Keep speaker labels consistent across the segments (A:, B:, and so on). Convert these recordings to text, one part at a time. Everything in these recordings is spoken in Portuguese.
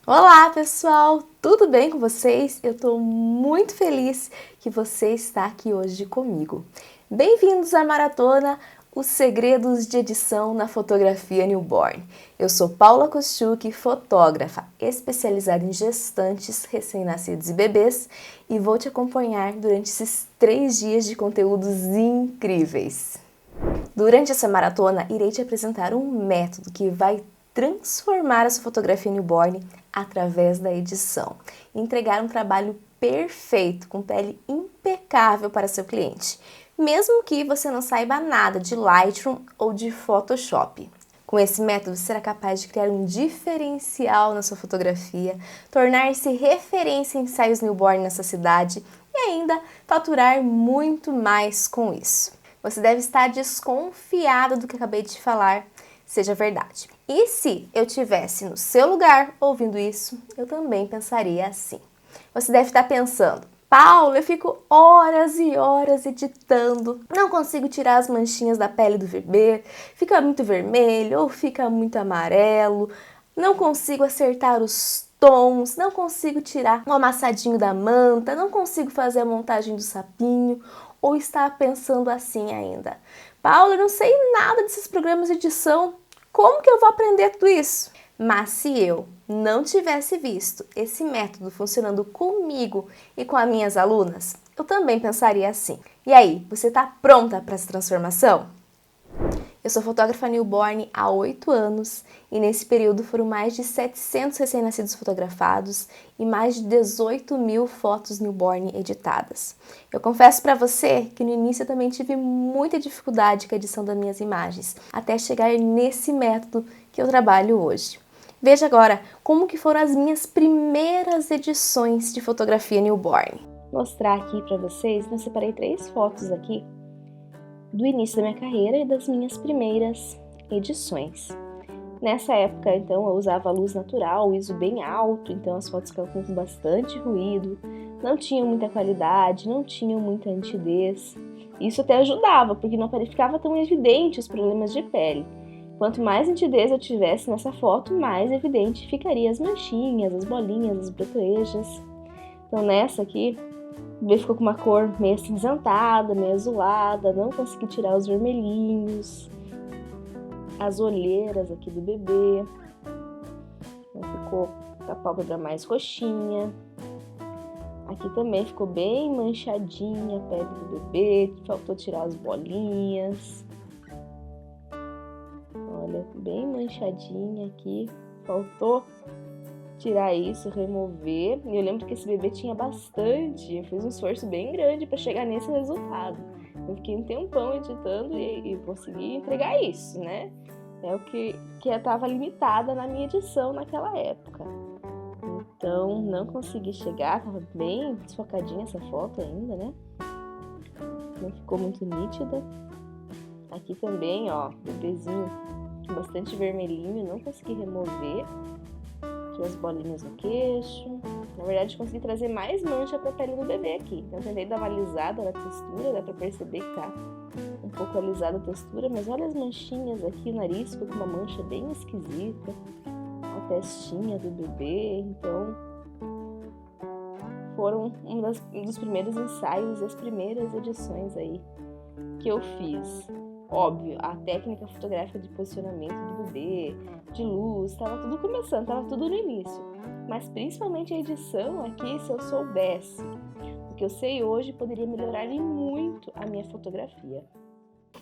A: Olá pessoal, tudo bem com vocês? Eu estou muito feliz que você está aqui hoje comigo. Bem-vindos à maratona Os Segredos de Edição na Fotografia Newborn. Eu sou Paula Koschuk, fotógrafa especializada em gestantes, recém-nascidos e bebês, e vou te acompanhar durante esses 3 dias de conteúdos incríveis. Durante essa maratona, irei te apresentar um método que vai transformar a sua fotografia newborn através da edição. Entregar um trabalho perfeito, com pele impecável para seu cliente, mesmo que você não saiba nada de Lightroom ou de Photoshop. Com esse método, você será capaz de criar um diferencial na sua fotografia, tornar-se referência em ensaios newborn nessa cidade e ainda faturar muito mais com isso. Você deve estar desconfiado do que acabei de te falar seja verdade. E se eu tivesse no seu lugar ouvindo isso, eu também pensaria assim. Você deve estar pensando: Paula, eu fico horas e horas editando, não consigo tirar as manchinhas da pele do bebê, fica muito vermelho ou fica muito amarelo, não consigo acertar os tons, não consigo tirar o amassadinho da manta, não consigo fazer a montagem do sapinho, ou está pensando assim ainda: Paula, eu não sei nada desses programas de edição, como que eu vou aprender tudo isso? Mas se eu não tivesse visto esse método funcionando comigo e com as minhas alunas, eu também pensaria assim. E aí, você está pronta para essa transformação? Eu sou fotógrafa newborn há 8 anos e nesse período foram mais de 700 recém-nascidos fotografados e mais de 18.000 fotos newborn editadas. Eu confesso para você que no início eu também tive muita dificuldade com a edição das minhas imagens, até chegar nesse método que eu trabalho hoje. Veja agora como que foram as minhas primeiras edições de fotografia newborn. Vou mostrar aqui para vocês, eu separei 3 fotos aqui do início da minha carreira e das minhas primeiras edições. Nessa época, então, eu usava luz natural, o ISO bem alto, então as fotos ficavam com bastante ruído, não tinham muita qualidade, não tinham muita nitidez. Isso até ajudava, porque não ficava tão evidente os problemas de pele. Quanto mais nitidez eu tivesse nessa foto, mais evidente ficaria as manchinhas, as bolinhas, as bretejas. Então nessa aqui, o bebê ficou com uma cor meio acinzentada, meio azulada, não consegui tirar os vermelhinhos, as olheiras aqui do bebê, ficou com a pálpebra mais roxinha. Aqui também ficou bem manchadinha a pele do bebê, faltou tirar as bolinhas. Olha, bem manchadinha aqui, faltou tirar isso, remover. E eu lembro que esse bebê tinha bastante, eu fiz um esforço bem grande para chegar nesse resultado. Eu fiquei um tempão editando e consegui entregar isso, né? É o que estava limitada na minha edição naquela época. Então, não consegui chegar, tava bem desfocadinha essa foto ainda, né? Não ficou muito nítida. Aqui também, ó, bebezinho com bastante vermelhinho, não consegui remover. Tinha as bolinhas no queixo. Na verdade, consegui trazer mais mancha para a pele do bebê aqui. Então, tentei dar uma alisada na textura, dá para perceber que tá um pouco alisada a textura, mas olha as manchinhas aqui, o nariz ficou com uma mancha bem esquisita, a testinha do bebê. Então, foram um dos primeiros ensaios e as primeiras edições aí que eu fiz. Óbvio, a técnica fotográfica de posicionamento do bebê, de luz, estava tudo começando, estava tudo no início. Mas principalmente a edição aqui, se eu soubesse o que eu sei hoje, poderia melhorar muito a minha fotografia.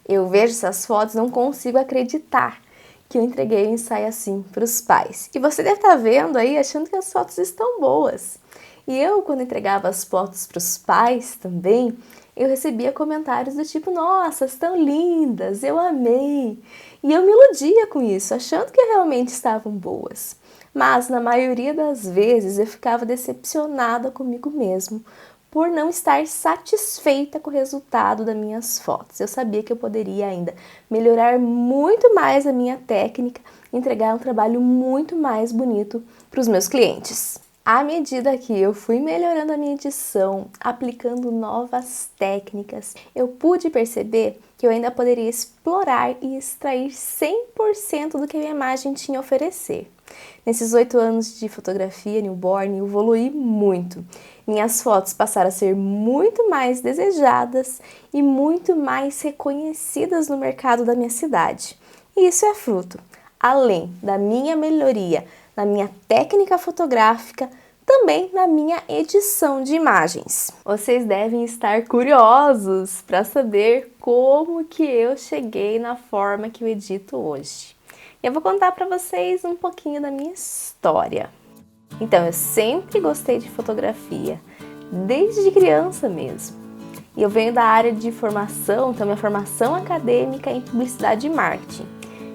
A: Eu vejo essas fotos e não consigo acreditar que eu entreguei um ensaio assim para os pais. E você deve estar vendo aí, achando que as fotos estão boas. E eu, quando entregava as fotos para os pais também, eu recebia comentários do tipo: nossa, estão lindas, eu amei. E eu me iludia com isso, achando que realmente estavam boas. Mas na maioria das vezes eu ficava decepcionada comigo mesmo por não estar satisfeita com o resultado das minhas fotos. Eu sabia que eu poderia ainda melhorar muito mais a minha técnica, entregar um trabalho muito mais bonito para os meus clientes. À medida que eu fui melhorando a minha edição, aplicando novas técnicas, eu pude perceber que eu ainda poderia explorar e extrair 100% do que a minha imagem tinha a oferecer. Nesses 8 anos de fotografia newborn, eu evolui muito. Minhas fotos passaram a ser muito mais desejadas e muito mais reconhecidas no mercado da minha cidade. E isso é fruto, além da minha melhoria na minha técnica fotográfica, também na minha edição de imagens. Vocês devem estar curiosos para saber como que eu cheguei na forma que eu edito hoje. Eu vou contar para vocês um pouquinho da minha história. Então, eu sempre gostei de fotografia, desde criança mesmo. E eu venho da área de formação, então minha formação acadêmica é em publicidade e marketing.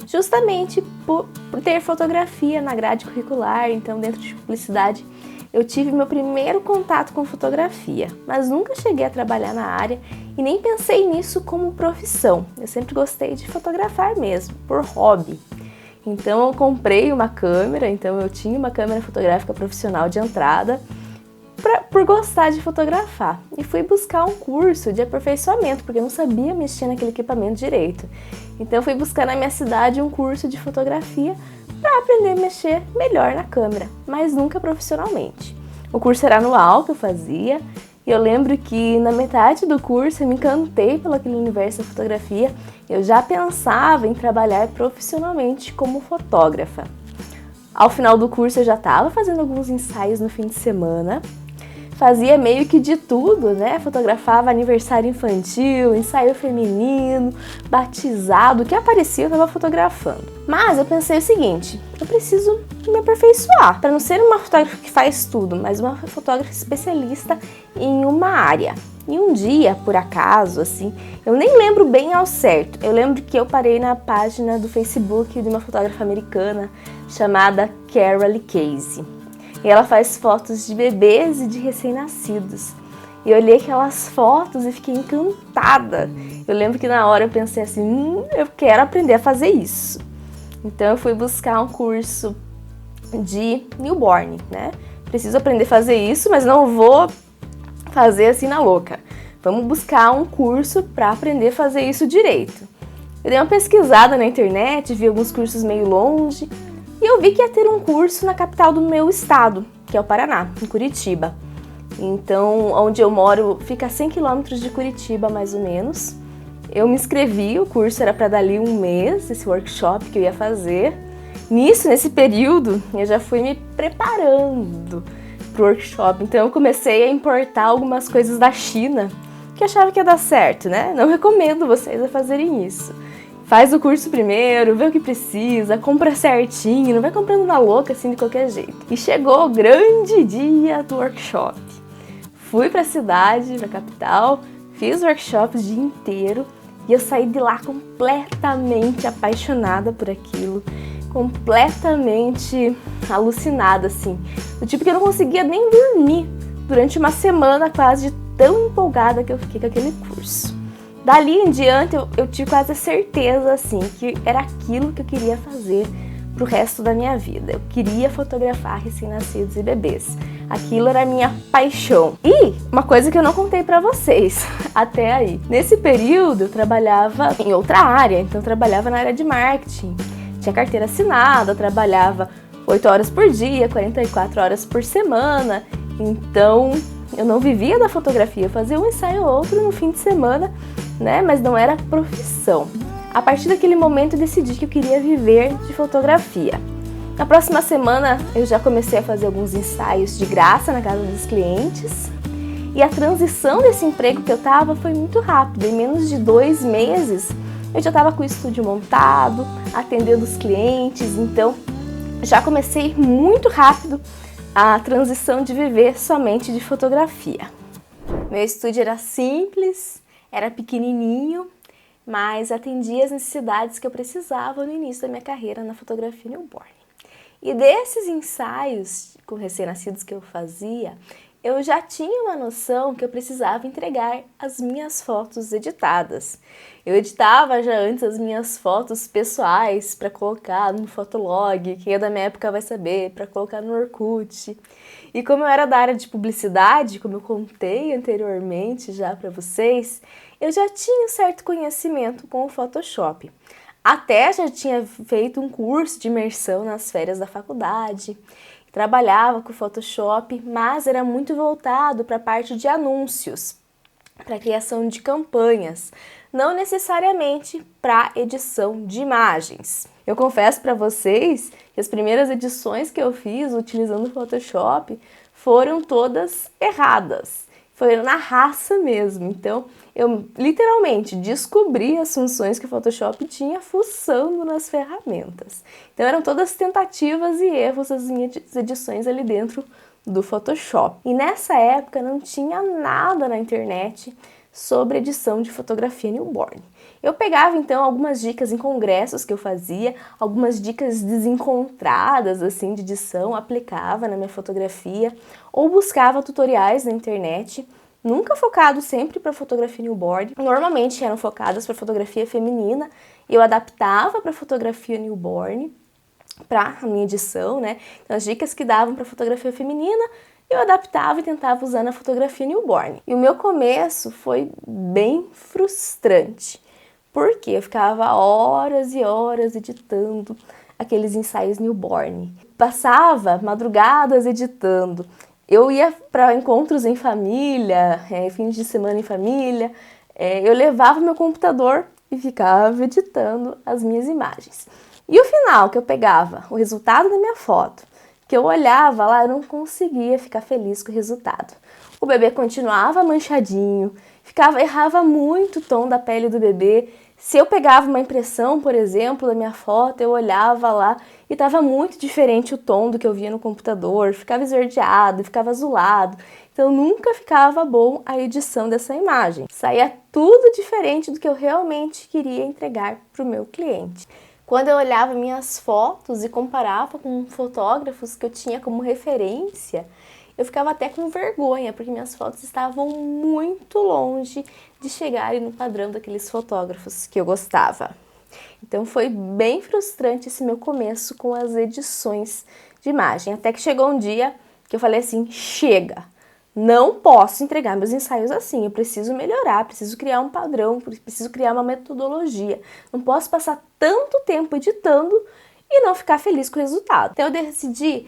A: Justamente por ter fotografia na grade curricular, então dentro de publicidade eu tive meu primeiro contato com fotografia, mas nunca cheguei a trabalhar na área e nem pensei nisso como profissão. Eu sempre gostei de fotografar mesmo, por hobby. Então eu comprei uma câmera, então eu tinha uma câmera fotográfica profissional de entrada por gostar de fotografar. E fui buscar um curso de aperfeiçoamento, porque eu não sabia mexer naquele equipamento direito. Então eu fui buscar na minha cidade um curso de fotografia para aprender a mexer melhor na câmera, mas nunca profissionalmente. O curso era anual que eu fazia, e eu lembro que na metade do curso eu me encantei pelo aquele universo da fotografia. Eu já pensava em trabalhar profissionalmente como fotógrafa. Ao final do curso eu já estava fazendo alguns ensaios no fim de semana, fazia meio que de tudo, né? Fotografava aniversário infantil, ensaio feminino, batizado, o que aparecia eu estava fotografando. Mas eu pensei o seguinte, eu preciso me aperfeiçoar, para não ser uma fotógrafa que faz tudo, mas uma fotógrafa especialista em uma área. E um dia, por acaso, assim, eu nem lembro bem ao certo, eu lembro que eu parei na página do Facebook de uma fotógrafa americana chamada Carolee Casey. E ela faz fotos de bebês e de recém-nascidos. E eu olhei aquelas fotos e fiquei encantada. Eu lembro que na hora eu pensei assim, eu quero aprender a fazer isso. Então eu fui buscar um curso de newborn, né? Preciso aprender a fazer isso, mas não vou fazer assim na louca. Vamos buscar um curso para aprender a fazer isso direito. Eu dei uma pesquisada na internet, vi alguns cursos meio longe, e eu vi que ia ter um curso na capital do meu estado, que é o Paraná, em Curitiba. Então, onde eu moro fica a 100 quilômetros de Curitiba, mais ou menos. Eu me inscrevi, o curso era para dali um mês, esse workshop que eu ia fazer. Nesse período, eu já fui me preparando para o workshop. Então, eu comecei a importar algumas coisas da China, que eu achava que ia dar certo, né? Não recomendo vocês a fazerem isso. Faz o curso primeiro, vê o que precisa, compra certinho, não vai comprando na louca assim de qualquer jeito. E chegou o grande dia do workshop. Fui para a cidade, para a capital, fiz o workshop o dia inteiro e eu saí de lá completamente apaixonada por aquilo, completamente alucinada, assim. Do tipo que eu não conseguia nem dormir durante uma semana quase, de tão empolgada que eu fiquei com aquele curso. Dali em diante eu tive quase a certeza assim, que era aquilo que eu queria fazer pro resto da minha vida. Eu queria fotografar recém-nascidos e bebês. Aquilo era a minha paixão. E uma coisa que eu não contei pra vocês até aí. Nesse período eu trabalhava em outra área, então eu trabalhava na área de marketing. Tinha carteira assinada, eu trabalhava 8 horas por dia, 44 horas por semana. Então eu não vivia da fotografia, eu fazia um ensaio ou outro no fim de semana, né? Mas não era profissão. A partir daquele momento eu decidi que eu queria viver de fotografia. Na próxima semana eu já comecei a fazer alguns ensaios de graça na casa dos clientes. E a transição desse emprego que eu estava foi muito rápida. Em menos de 2 meses eu já estava com o estúdio montado, atendendo os clientes. Então já comecei muito rápido a transição de viver somente de fotografia. Meu estúdio era simples, era pequenininho, mas atendia as necessidades que eu precisava no início da minha carreira na fotografia newborn. E desses ensaios com recém-nascidos que eu fazia, eu já tinha uma noção que eu precisava entregar as minhas fotos editadas. Eu editava já antes as minhas fotos pessoais para colocar no Fotolog, quem é da minha época vai saber, para colocar no Orkut. E como eu era da área de publicidade, como eu contei anteriormente já para vocês, eu já tinha um certo conhecimento com o Photoshop. Até já tinha feito um curso de imersão nas férias da faculdade, trabalhava com Photoshop, mas era muito voltado para a parte de anúncios, para a criação de campanhas, não necessariamente para edição de imagens. Eu confesso para vocês que as primeiras edições que eu fiz utilizando o Photoshop foram todas erradas. Foi na raça mesmo. Então, eu literalmente descobri as funções que o Photoshop tinha fuçando nas ferramentas. Então, eram todas tentativas e erros das minhas edições ali dentro do Photoshop. E nessa época não tinha nada na internet sobre edição de fotografia newborn. Eu pegava então algumas dicas em congressos que eu fazia, algumas dicas desencontradas assim de edição, aplicava na minha fotografia ou buscava tutoriais na internet, nunca focado sempre para fotografia newborn. Normalmente eram focadas para fotografia feminina e eu adaptava para fotografia newborn para a minha edição, né? Então, as dicas que davam para fotografia feminina eu adaptava e tentava usar na fotografia newborn. E o meu começo foi bem frustrante, porque eu ficava horas e horas editando aqueles ensaios newborn. Passava madrugadas editando. Eu ia para encontros em família, fins de semana em família, eu levava meu computador e ficava editando as minhas imagens. E o final que eu pegava, o resultado da minha foto, que eu olhava lá, eu não conseguia ficar feliz com o resultado. O bebê continuava manchadinho, errava muito o tom da pele do bebê. Se eu pegava uma impressão, por exemplo, da minha foto, eu olhava lá e estava muito diferente o tom do que eu via no computador, ficava esverdeado, ficava azulado. Então nunca ficava bom a edição dessa imagem. Saía tudo diferente do que eu realmente queria entregar para o meu cliente. Quando eu olhava minhas fotos e comparava com fotógrafos que eu tinha como referência, eu ficava até com vergonha, porque minhas fotos estavam muito longe de chegarem no padrão daqueles fotógrafos que eu gostava. Então foi bem frustrante esse meu começo com as edições de imagem, até que chegou um dia que eu falei assim, chega! Não posso entregar meus ensaios assim, eu preciso melhorar, preciso criar um padrão, preciso criar uma metodologia. Não posso passar tanto tempo editando e não ficar feliz com o resultado. Então eu decidi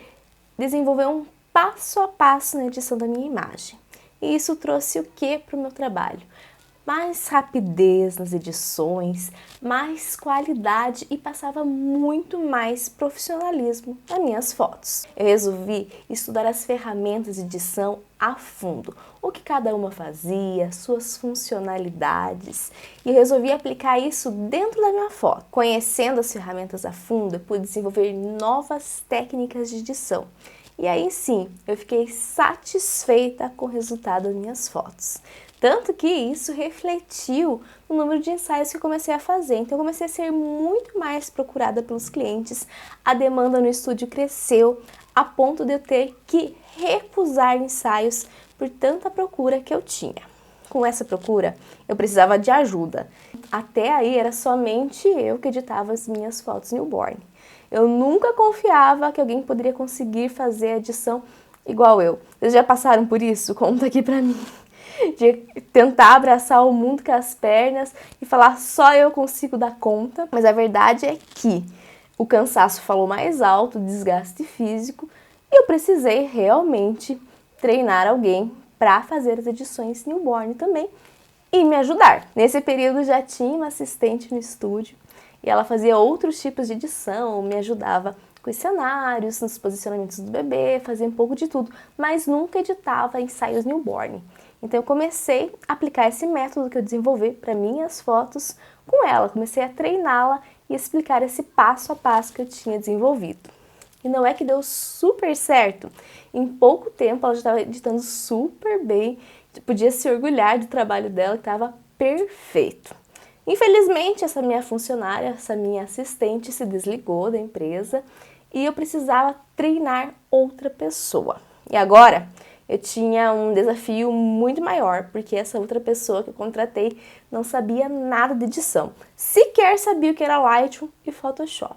A: desenvolver um passo a passo na edição da minha imagem. E isso trouxe o que para o meu trabalho? Mais rapidez nas edições, mais qualidade e passava muito mais profissionalismo nas minhas fotos. Eu resolvi estudar as ferramentas de edição a fundo, o que cada uma fazia, suas funcionalidades, e eu resolvi aplicar isso dentro da minha foto. Conhecendo as ferramentas a fundo, eu pude desenvolver novas técnicas de edição. E aí sim, eu fiquei satisfeita com o resultado das minhas fotos. Tanto que isso refletiu no número de ensaios que eu comecei a fazer. Então eu comecei a ser muito mais procurada pelos clientes, a demanda no estúdio cresceu, a ponto de eu ter que recusar ensaios por tanta procura que eu tinha. Com essa procura, eu precisava de ajuda. Até aí era somente eu que editava as minhas fotos newborn. Eu nunca confiava que alguém poderia conseguir fazer a edição igual eu. Vocês já passaram por isso? Conta aqui pra mim. De tentar abraçar o mundo com as pernas e falar só eu consigo dar conta. Mas a verdade é que o cansaço falou mais alto, o desgaste físico, e eu precisei realmente treinar alguém para fazer as edições newborn também e me ajudar. Nesse período já tinha uma assistente no estúdio e ela fazia outros tipos de edição, me ajudava com os cenários, nos posicionamentos do bebê, fazia um pouco de tudo, mas nunca editava ensaios newborn. Então eu comecei a aplicar esse método que eu desenvolvi para minhas fotos com ela, comecei a treiná-la e explicar esse passo a passo que eu tinha desenvolvido. E não é que deu super certo, em pouco tempo ela já estava editando super bem, podia se orgulhar do trabalho dela que estava perfeito. Infelizmente essa minha funcionária, essa minha assistente se desligou da empresa e eu precisava treinar outra pessoa. E agora eu tinha um desafio muito maior, porque essa outra pessoa que eu contratei não sabia nada de edição. Sequer sabia o que era Lightroom e Photoshop.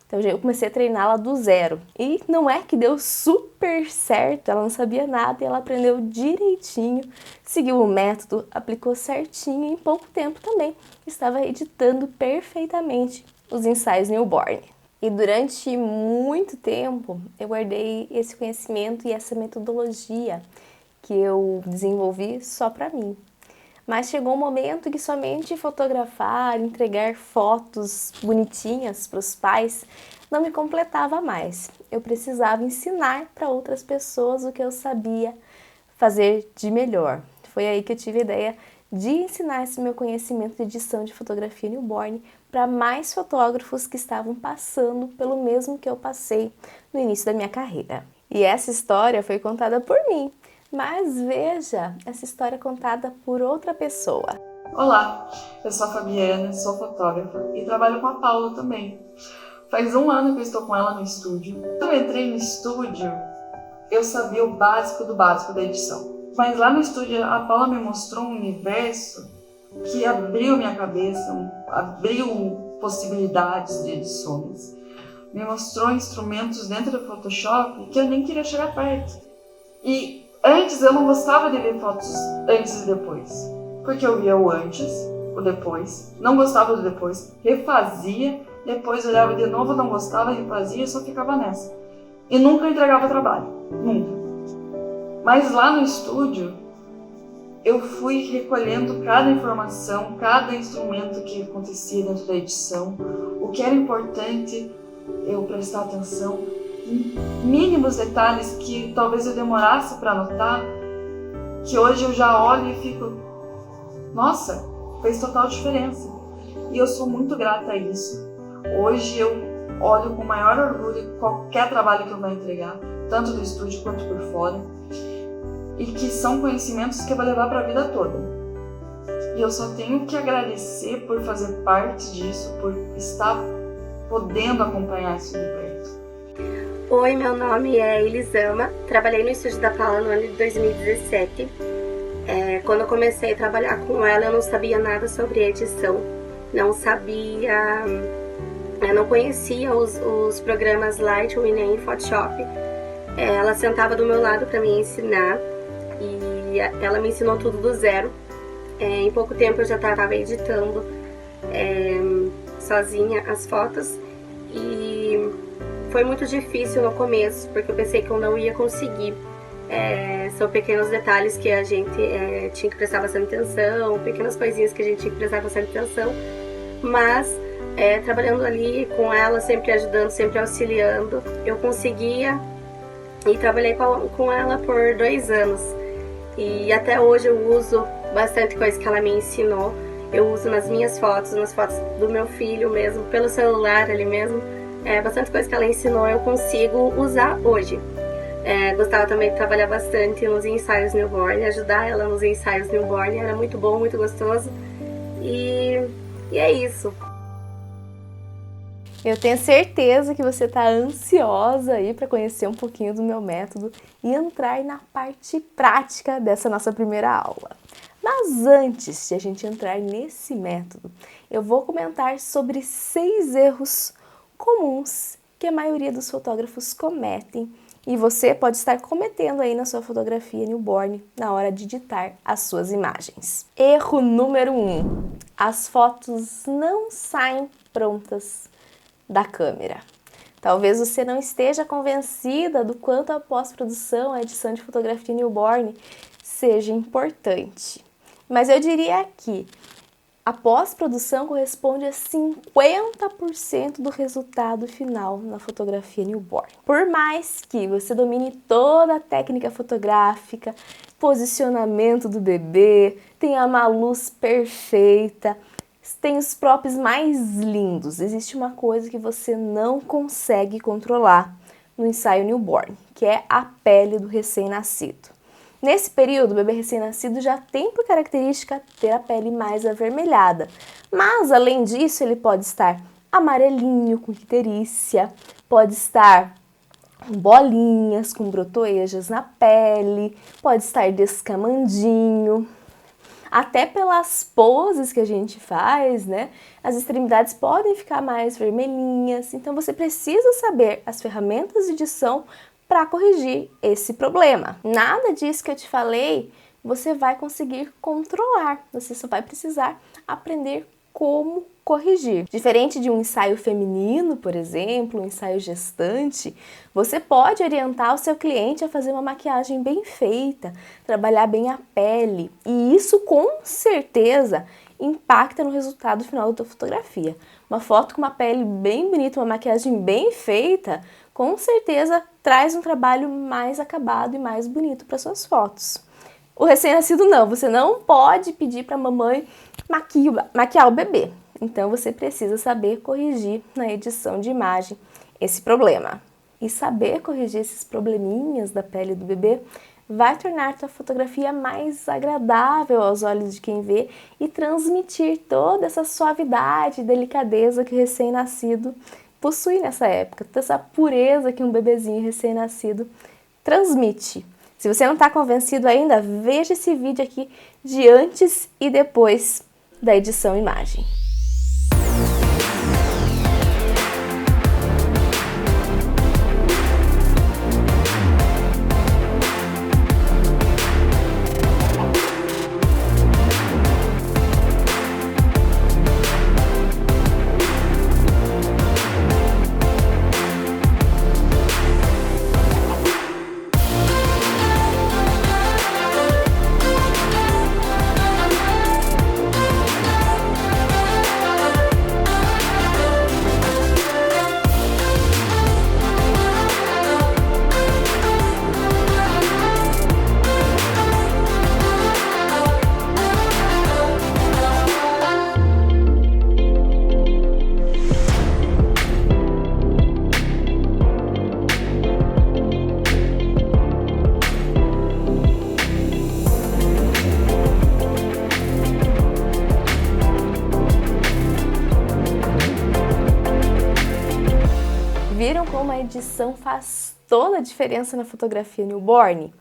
A: Então eu comecei a treiná-la do zero. E não é que deu super certo, ela não sabia nada e ela aprendeu direitinho, seguiu o método, aplicou certinho e em pouco tempo também estava editando perfeitamente os ensaios newborn. E durante muito tempo eu guardei esse conhecimento e essa metodologia que eu desenvolvi só para mim. Mas chegou um momento que somente fotografar, entregar fotos bonitinhas para os pais não me completava mais. Eu precisava ensinar para outras pessoas o que eu sabia fazer de melhor. Foi aí que eu tive a ideia de ensinar esse meu conhecimento de edição de fotografia newborn para mais fotógrafos que estavam passando pelo mesmo que eu passei no início da minha carreira. E essa história foi contada por mim. Mas veja essa história contada por outra pessoa.
B: Olá, eu sou a Fabiana, sou fotógrafa e trabalho com a Paula também. Faz 1 ano que eu estou com ela no estúdio. Quando eu entrei no estúdio, eu sabia o básico do básico da edição. Mas lá no estúdio, a Paula me mostrou um universo que abriu minha cabeça, abriu possibilidades de edições. Me mostrou instrumentos dentro do Photoshop que eu nem queria chegar perto. E antes eu não gostava de ver fotos antes e depois, porque eu via o antes, o depois, não gostava do depois, refazia, depois olhava de novo, não gostava, refazia e só ficava nessa. E nunca entregava trabalho, nunca. Mas lá no estúdio, eu fui recolhendo cada informação, cada instrumento que acontecia dentro da edição, o que era importante eu prestar atenção, mínimos detalhes que talvez eu demorasse para notar, que hoje eu já olho e fico, nossa, fez total diferença. E eu sou muito grata a isso. Hoje eu olho com maior orgulho qualquer trabalho que eu vou entregar, tanto do estúdio quanto por fora, e que são conhecimentos que eu vou levar para a vida toda. E eu só tenho que agradecer por fazer parte disso, por estar podendo acompanhar isso de perto.
C: Oi, meu nome é Elisama, trabalhei no estúdio da Paula no ano de 2017. Quando eu comecei a trabalhar com ela, eu não sabia nada sobre edição, eu não conhecia os programas Lightroom e nem Photoshop. Ela sentava do meu lado para me ensinar e ela me ensinou tudo do zero. Em pouco tempo eu já estava editando sozinha as fotos e foi muito difícil no começo, porque eu pensei que eu não ia conseguir. São pequenos detalhes que a gente tinha que prestar bastante atenção, pequenas coisinhas que a gente tinha que prestar bastante atenção, mas trabalhando ali com ela, sempre ajudando, sempre auxiliando, eu conseguia e trabalhei com ela por 2 anos. E até hoje eu uso bastante coisa que ela me ensinou, eu uso nas minhas fotos, nas fotos do meu filho mesmo, pelo celular ali mesmo. Bastante coisa que ela ensinou eu consigo usar hoje. Gostava também de trabalhar bastante nos ensaios newborn, ajudar ela nos ensaios newborn, era muito bom, muito gostoso. E é isso.
A: Eu tenho certeza que você está ansiosa aí para conhecer um pouquinho do meu método e entrar na parte prática dessa nossa primeira aula. Mas antes de a gente entrar nesse método, eu vou comentar sobre 6 erros comuns que a maioria dos fotógrafos cometem e você pode estar cometendo aí na sua fotografia newborn na hora de editar as suas imagens. Erro número 1. As fotos não saem prontas da câmera. Talvez você não esteja convencida do quanto a pós-produção, a edição de fotografia newborn seja importante. Mas eu diria que a pós-produção corresponde a 50% do resultado final na fotografia newborn. Por mais que você domine toda a técnica fotográfica, posicionamento do bebê, tenha uma luz perfeita, tem os props mais lindos, existe uma coisa que você não consegue controlar no ensaio newborn, que é a pele do recém-nascido. Nesse período, o bebê recém-nascido já tem por característica ter a pele mais avermelhada, mas além disso ele pode estar amarelinho com icterícia, pode estar com bolinhas, com brotoejas na pele, pode estar descamandinho. Até pelas poses que a gente faz, né? As extremidades podem ficar mais vermelhinhas, então você precisa saber as ferramentas de edição para corrigir esse problema. Nada disso que eu te falei você vai conseguir controlar, você só vai precisar aprender como corrigir. Diferente de um ensaio feminino, por exemplo, um ensaio gestante, você pode orientar o seu cliente a fazer uma maquiagem bem feita, trabalhar bem a pele, e isso com certeza impacta no resultado final da tua fotografia. Uma foto com uma pele bem bonita, uma maquiagem bem feita, com certeza traz um trabalho mais acabado e mais bonito para suas fotos. O recém-nascido não, você não pode pedir para a mamãe maquiar o bebê. Então você precisa saber corrigir na edição de imagem esse problema. E saber corrigir esses probleminhas da pele do bebê vai tornar a tua fotografia mais agradável aos olhos de quem vê e transmitir toda essa suavidade e delicadeza que o recém-nascido possui nessa época, toda essa pureza que um bebezinho recém-nascido transmite. Se você não está convencido ainda, veja esse vídeo aqui de antes e depois da edição imagem. Viram como a edição faz toda a diferença na fotografia newborn?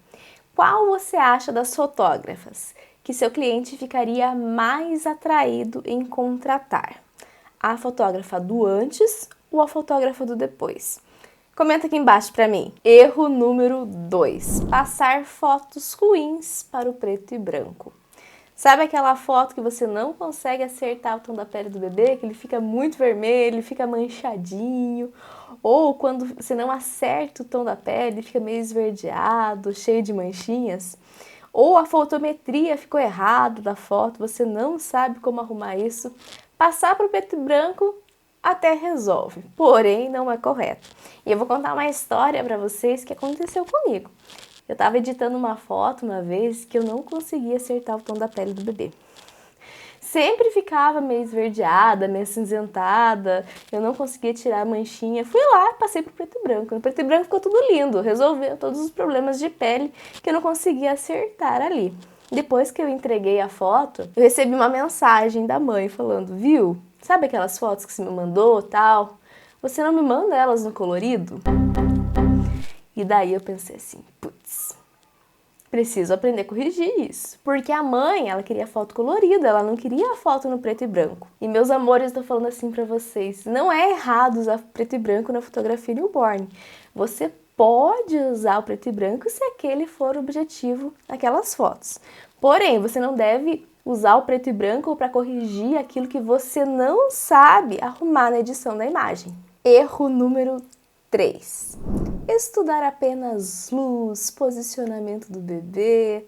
A: Qual você acha das fotógrafas que seu cliente ficaria mais atraído em contratar? A fotógrafa do antes ou a fotógrafa do depois? Comenta aqui embaixo para mim. Erro número 2. Passar fotos ruins para o preto e branco. Sabe aquela foto que você não consegue acertar o tom da pele do bebê, que ele fica muito vermelho, fica manchadinho, ou quando você não acerta o tom da pele, fica meio esverdeado, cheio de manchinhas, ou a fotometria ficou errada da foto, você não sabe como arrumar isso, passar para o preto e branco até resolve, porém não é correto. E eu vou contar uma história para vocês que aconteceu comigo. Eu estava editando uma foto uma vez que eu não conseguia acertar o tom da pele do bebê. Sempre ficava meio esverdeada, meio acinzentada, eu não conseguia tirar a manchinha. Fui lá, passei pro preto e branco. No preto e branco ficou tudo lindo, resolveu todos os problemas de pele que eu não conseguia acertar ali. Depois que eu entreguei a foto, eu recebi uma mensagem da mãe falando, viu, sabe aquelas fotos que você me mandou tal? Você não me manda elas no colorido? E daí eu pensei assim, putz, preciso aprender a corrigir isso. Porque a mãe, ela queria foto colorida, ela não queria a foto no preto e branco. E meus amores, eu tô falando assim pra vocês, não é errado usar preto e branco na fotografia newborn. Você pode usar o preto e branco se aquele for o objetivo daquelas fotos. Porém, você não deve usar o preto e branco para corrigir aquilo que você não sabe arrumar na edição da imagem. Erro número 3. Estudar apenas luz, posicionamento do bebê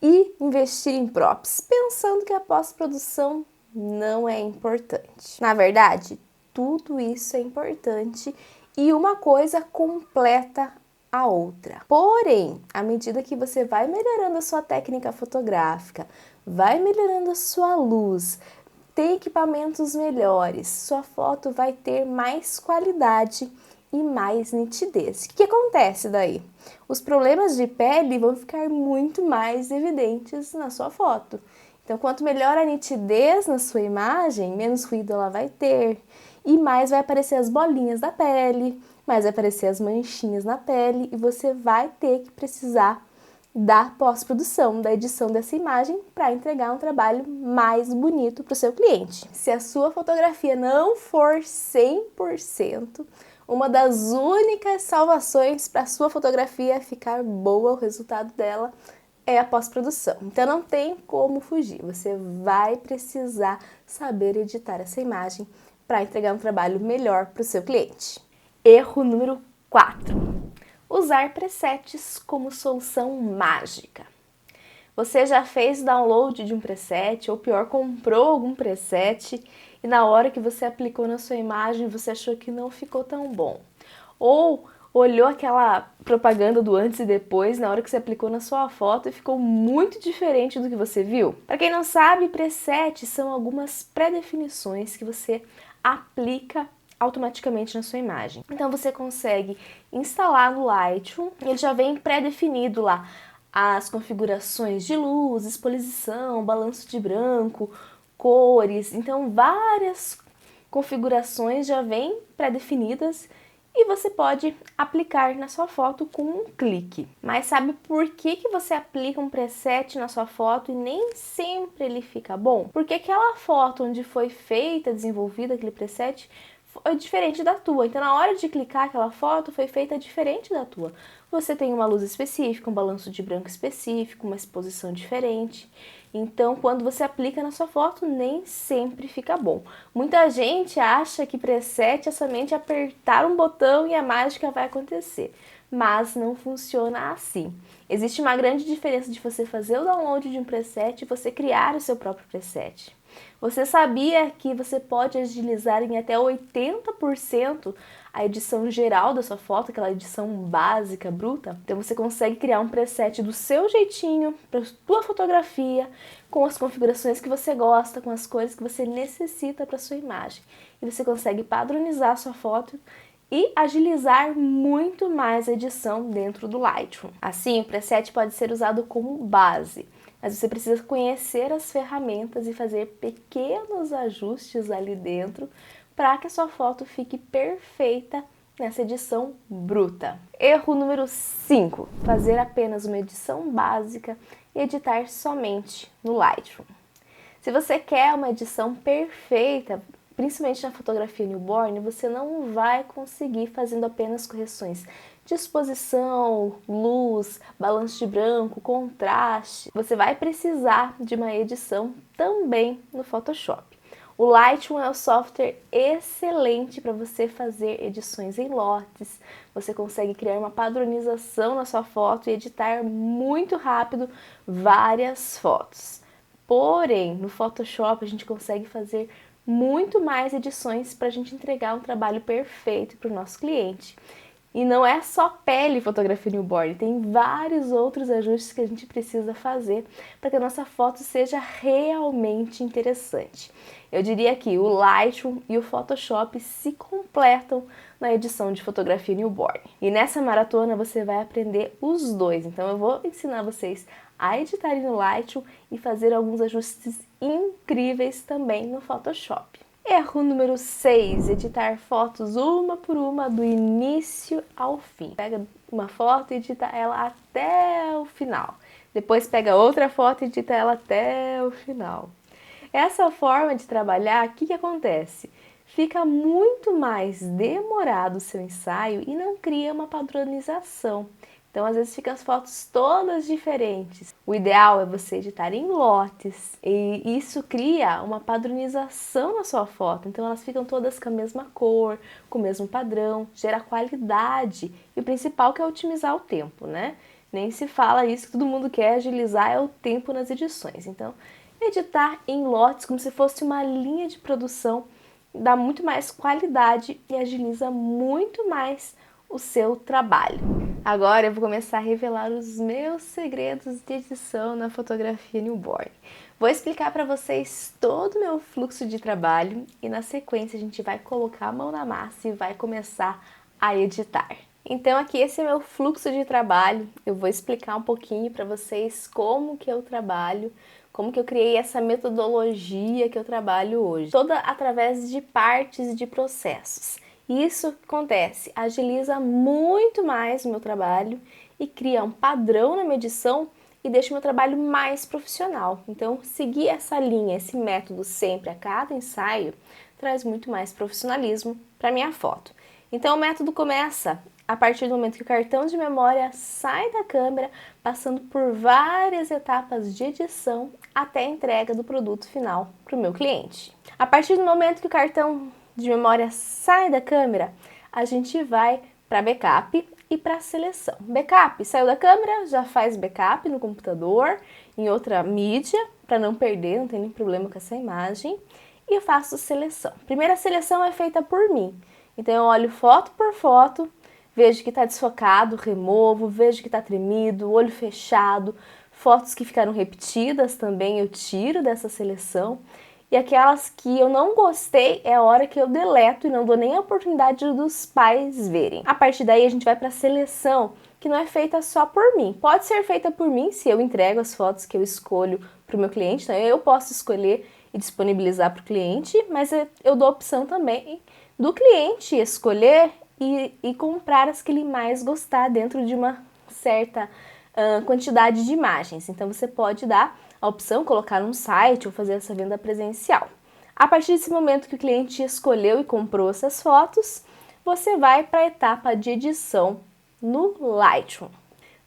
A: e investir em props, pensando que a pós-produção não é importante. Na verdade, tudo isso é importante e uma coisa completa a outra. Porém, à medida que você vai melhorando a sua técnica fotográfica, vai melhorando a sua luz, tem equipamentos melhores, sua foto vai ter mais qualidade e mais nitidez. O que acontece daí? Os problemas de pele vão ficar muito mais evidentes na sua foto. Então, quanto melhor a nitidez na sua imagem, menos ruído ela vai ter e mais vai aparecer as bolinhas da pele, mais vai aparecer as manchinhas na pele e você vai ter que precisar da pós-produção, da edição dessa imagem para entregar um trabalho mais bonito para o seu cliente. Se a sua fotografia não for 100%, uma das únicas salvações para a sua fotografia ficar boa, o resultado dela, é a pós-produção. Então não tem como fugir, você vai precisar saber editar essa imagem para entregar um trabalho melhor para o seu cliente. Erro número 4. Usar presets como solução mágica. Você já fez download de um preset, ou pior, comprou algum preset e na hora que você aplicou na sua imagem você achou que não ficou tão bom. Ou olhou aquela propaganda do antes e depois na hora que você aplicou na sua foto e ficou muito diferente do que você viu. Para quem não sabe, presets são algumas pré-definições que você aplica automaticamente na sua imagem. Então você consegue instalar no Lightroom, ele já vem pré-definido lá as configurações de luz, exposição, balanço de branco, cores, então várias configurações já vêm pré-definidas e você pode aplicar na sua foto com um clique. Mas sabe por que você aplica um preset na sua foto e nem sempre ele fica bom? Porque aquela foto onde foi feita, desenvolvida aquele preset, foi diferente da tua. Então na hora de clicar aquela foto foi feita diferente da tua. Você tem uma luz específica, um balanço de branco específico, uma exposição diferente. Então quando você aplica na sua foto nem sempre fica bom. Muita gente acha que preset é somente apertar um botão e a mágica vai acontecer. Mas não funciona assim. Existe uma grande diferença de você fazer o download de um preset e você criar o seu próprio preset. Você sabia que você pode agilizar em até 80% a edição geral da sua foto, aquela edição básica, bruta? Então você consegue criar um preset do seu jeitinho, para sua fotografia, com as configurações que você gosta, com as cores que você necessita para sua imagem. E você consegue padronizar a sua foto e agilizar muito mais a edição dentro do Lightroom. Assim, o preset pode ser usado como base, mas você precisa conhecer as ferramentas e fazer pequenos ajustes ali dentro para que a sua foto fique perfeita nessa edição bruta. Erro número 5. Fazer apenas uma edição básica e editar somente no Lightroom. Se você quer uma edição perfeita, principalmente na fotografia newborn, você não vai conseguir fazendo apenas correções de exposição, luz, balanço de branco, contraste. Você vai precisar de uma edição também no Photoshop. O Lightroom é um software excelente para você fazer edições em lotes. Você consegue criar uma padronização na sua foto e editar muito rápido várias fotos. Porém, no Photoshop a gente consegue fazer muito mais edições para a gente entregar um trabalho perfeito para o nosso cliente. E não é só pele e fotografia newborn, tem vários outros ajustes que a gente precisa fazer para que a nossa foto seja realmente interessante. Eu diria que o Lightroom e o Photoshop se completam na edição de fotografia newborn. E nessa maratona você vai aprender os dois, então eu vou ensinar vocês a editarem no Lightroom e fazer alguns ajustes incríveis também no Photoshop. Erro número 6, editar fotos uma por uma do início ao fim. Pega uma foto e edita ela até o final. Depois pega outra foto e edita ela até o final. Essa forma de trabalhar, o que acontece? Fica muito mais demorado o seu ensaio e não cria uma padronização. Então, às vezes, ficam as fotos todas diferentes. O ideal é você editar em lotes e isso cria uma padronização na sua foto. Então, elas ficam todas com a mesma cor, com o mesmo padrão, gera qualidade. E o principal que é otimizar o tempo, né? Nem se fala isso, que todo mundo quer agilizar é o tempo nas edições. Então, editar em lotes como se fosse uma linha de produção dá muito mais qualidade e agiliza muito mais o seu trabalho. Agora eu vou começar a revelar os meus segredos de edição na fotografia newborn. Vou explicar para vocês todo o meu fluxo de trabalho e na sequência a gente vai colocar a mão na massa e vai começar a editar. Então aqui esse é o meu fluxo de trabalho, eu vou explicar um pouquinho para vocês como que eu trabalho, como que eu criei essa metodologia que eu trabalho hoje, toda através de partes de processos. Isso acontece, agiliza muito mais o meu trabalho e cria um padrão na minha edição e deixa o meu trabalho mais profissional. Então, seguir essa linha, esse método sempre a cada ensaio, traz muito mais profissionalismo para minha foto. Então, o método começa a partir do momento que o cartão de memória sai da câmera, passando por várias etapas de edição até a entrega do produto final para o meu cliente. A partir do momento que o cartão de memória sai da câmera, a gente vai para backup e para seleção. Backup, saiu da câmera, já faz backup no computador, em outra mídia, para não perder, não tem nenhum problema com essa imagem. E eu faço seleção. Primeira seleção é feita por mim. Então eu olho foto por foto, vejo que está desfocado, removo, vejo que está tremido, olho fechado, fotos que ficaram repetidas também eu tiro dessa seleção. E aquelas que eu não gostei é a hora que eu deleto e não dou nem a oportunidade dos pais verem. A partir daí a gente vai para a seleção, que não é feita só por mim. Pode ser feita por mim se eu entrego as fotos que eu escolho para o meu cliente. Então eu posso escolher e disponibilizar para o cliente, mas eu dou a opção também do cliente escolher e comprar as que ele mais gostar dentro de uma certa quantidade de imagens. Então você pode dar a opção, colocar num site ou fazer essa venda presencial. A partir desse momento que o cliente escolheu e comprou essas fotos, você vai para a etapa de edição no Lightroom.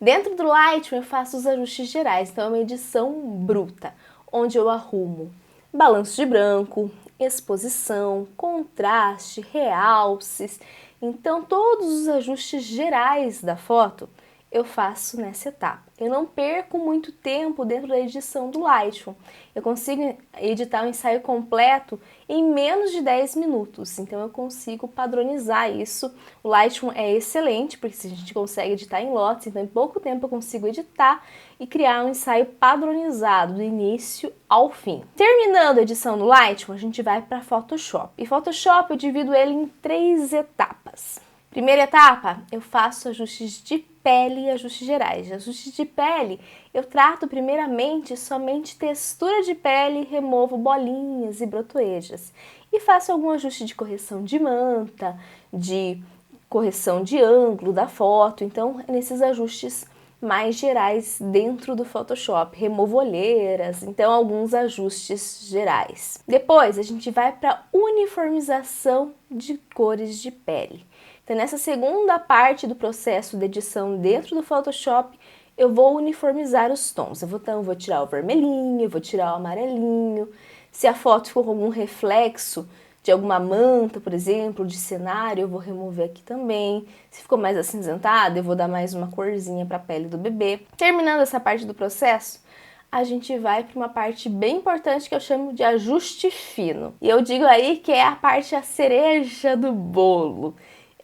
A: Dentro do Lightroom eu faço os ajustes gerais, então é uma edição bruta, onde eu arrumo balanço de branco, exposição, contraste, realces. Então todos os ajustes gerais da foto eu faço nessa etapa. Eu não perco muito tempo dentro da edição do Lightroom. Eu consigo editar um ensaio completo em menos de 10 minutos, então eu consigo padronizar isso. O Lightroom é excelente, porque a gente consegue editar em lotes, então em pouco tempo eu consigo editar e criar um ensaio padronizado do início ao fim. Terminando a edição no Lightroom, a gente vai para Photoshop. E Photoshop eu divido ele em 3 etapas. Primeira etapa, eu faço ajustes de pele e ajustes gerais. Ajustes de pele, eu trato primeiramente somente textura de pele, removo bolinhas e brotoejas. E faço algum ajuste de correção de manta, de correção de ângulo da foto. Então, nesses ajustes mais gerais dentro do Photoshop. Removo olheiras, então alguns ajustes gerais. Depois, a gente vai para uniformização de cores de pele. Então, nessa segunda parte do processo de edição dentro do Photoshop, eu vou uniformizar os tons. Eu vou tirar o vermelhinho, eu vou tirar o amarelinho. Se a foto ficou com algum reflexo de alguma manta, por exemplo, de cenário, eu vou remover aqui também. Se ficou mais acinzentado, eu vou dar mais uma corzinha para a pele do bebê. Terminando essa parte do processo, a gente vai para uma parte bem importante que eu chamo de ajuste fino. E eu digo aí que é a parte, a cereja do bolo.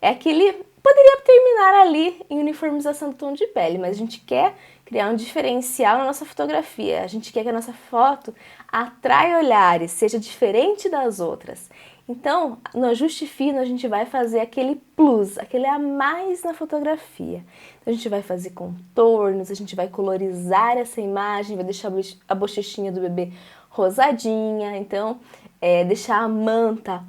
A: É aquele, poderia terminar ali em uniformização do tom de pele, mas a gente quer criar um diferencial na nossa fotografia. A gente quer que a nossa foto atraia olhares, seja diferente das outras. Então, no ajuste fino, a gente vai fazer aquele plus, aquele a mais na fotografia. Então, a gente vai fazer contornos, a gente vai colorizar essa imagem, vai deixar a bochechinha do bebê rosadinha, então, deixar a manta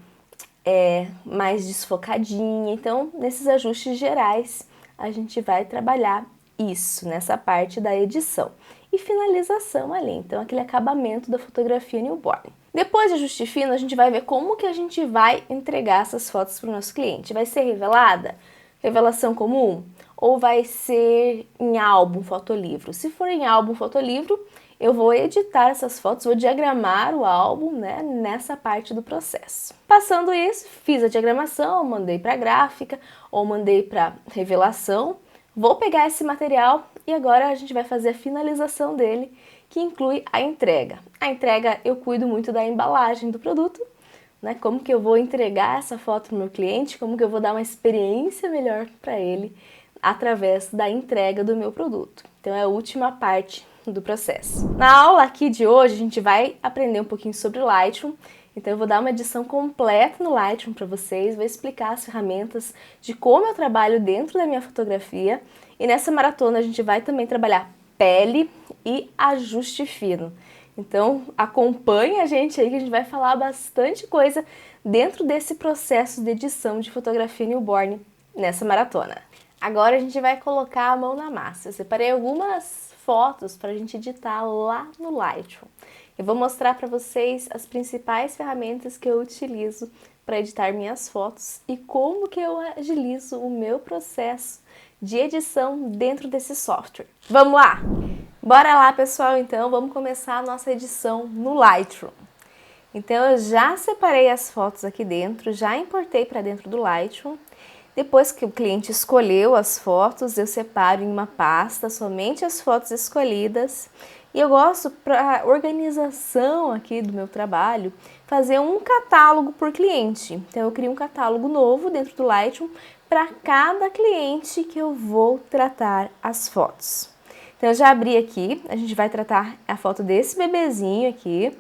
A: mais desfocadinha. Então, nesses ajustes gerais, a gente vai trabalhar isso, nessa parte da edição. E finalização ali, então aquele acabamento da fotografia newborn. Depois de ajuste fino, a gente vai ver como que a gente vai entregar essas fotos para o nosso cliente. Vai ser revelada? Revelação comum? Ou vai ser em álbum, fotolivro? Se for em álbum, fotolivro, eu vou editar essas fotos, vou diagramar o álbum, né, nessa parte do processo. Passando isso, fiz a diagramação, mandei para gráfica ou mandei para revelação. Vou pegar esse material e agora a gente vai fazer a finalização dele, que inclui a entrega. A entrega eu cuido muito da embalagem do produto, né? Como que eu vou entregar essa foto para o meu cliente, como que eu vou dar uma experiência melhor para ele através da entrega do meu produto. Então é a última parte do processo. Na aula aqui de hoje a gente vai aprender um pouquinho sobre Lightroom. Então eu vou dar uma edição completa no Lightroom para vocês, vou explicar as ferramentas de como eu trabalho dentro da minha fotografia. E nessa maratona a gente vai também trabalhar pele e ajuste fino. Então acompanhe a gente aí que a gente vai falar bastante coisa dentro desse processo de edição de fotografia newborn nessa maratona. Agora a gente vai colocar a mão na massa. Eu separei algumas fotos para a gente editar lá no Lightroom. Eu vou mostrar para vocês as principais ferramentas que eu utilizo para editar minhas fotos e como que eu agilizo o meu processo de edição dentro desse software. Vamos lá? Bora lá, pessoal, então vamos começar a nossa edição no Lightroom. Então eu já separei as fotos aqui dentro, já importei para dentro do Lightroom. Depois que o cliente escolheu as fotos, eu separo em uma pasta somente as fotos escolhidas. E eu gosto, para organização aqui do meu trabalho, fazer um catálogo por cliente. Então eu crio um catálogo novo dentro do Lightroom para cada cliente que eu vou tratar as fotos. Então eu já abri aqui, a gente vai tratar a foto desse bebezinho aqui,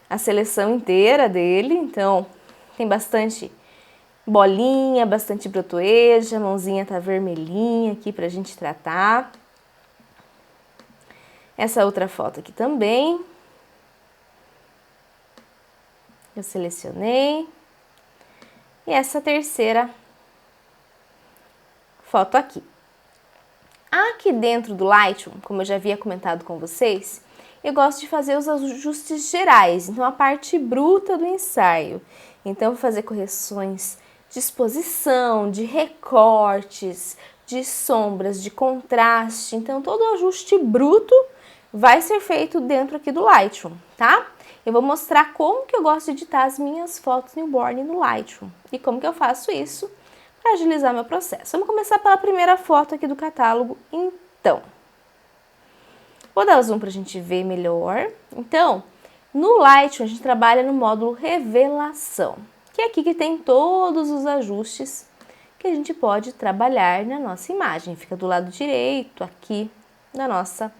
A: a seleção inteira dele. Então tem bastante bolinha, bastante brotoeja, a mãozinha tá vermelhinha aqui pra gente tratar. Essa outra foto aqui também. Eu selecionei. E essa terceira foto aqui. Aqui dentro do Lightroom, como eu já havia comentado com vocês, eu gosto de fazer os ajustes gerais, então a parte bruta do ensaio. Então eu vou fazer correções de exposição, de recortes, de sombras, de contraste. Então todo o ajuste bruto vai ser feito dentro aqui do Lightroom, tá? Eu vou mostrar como que eu gosto de editar as minhas fotos newborn no Lightroom e como que eu faço isso para agilizar meu processo. Vamos começar pela primeira foto aqui do catálogo, então. Vou dar o zoom para a gente ver melhor. Então, no Lightroom a gente trabalha no módulo Revelação, que é aqui que tem todos os ajustes que a gente pode trabalhar na nossa imagem. Fica do lado direito aqui da nossa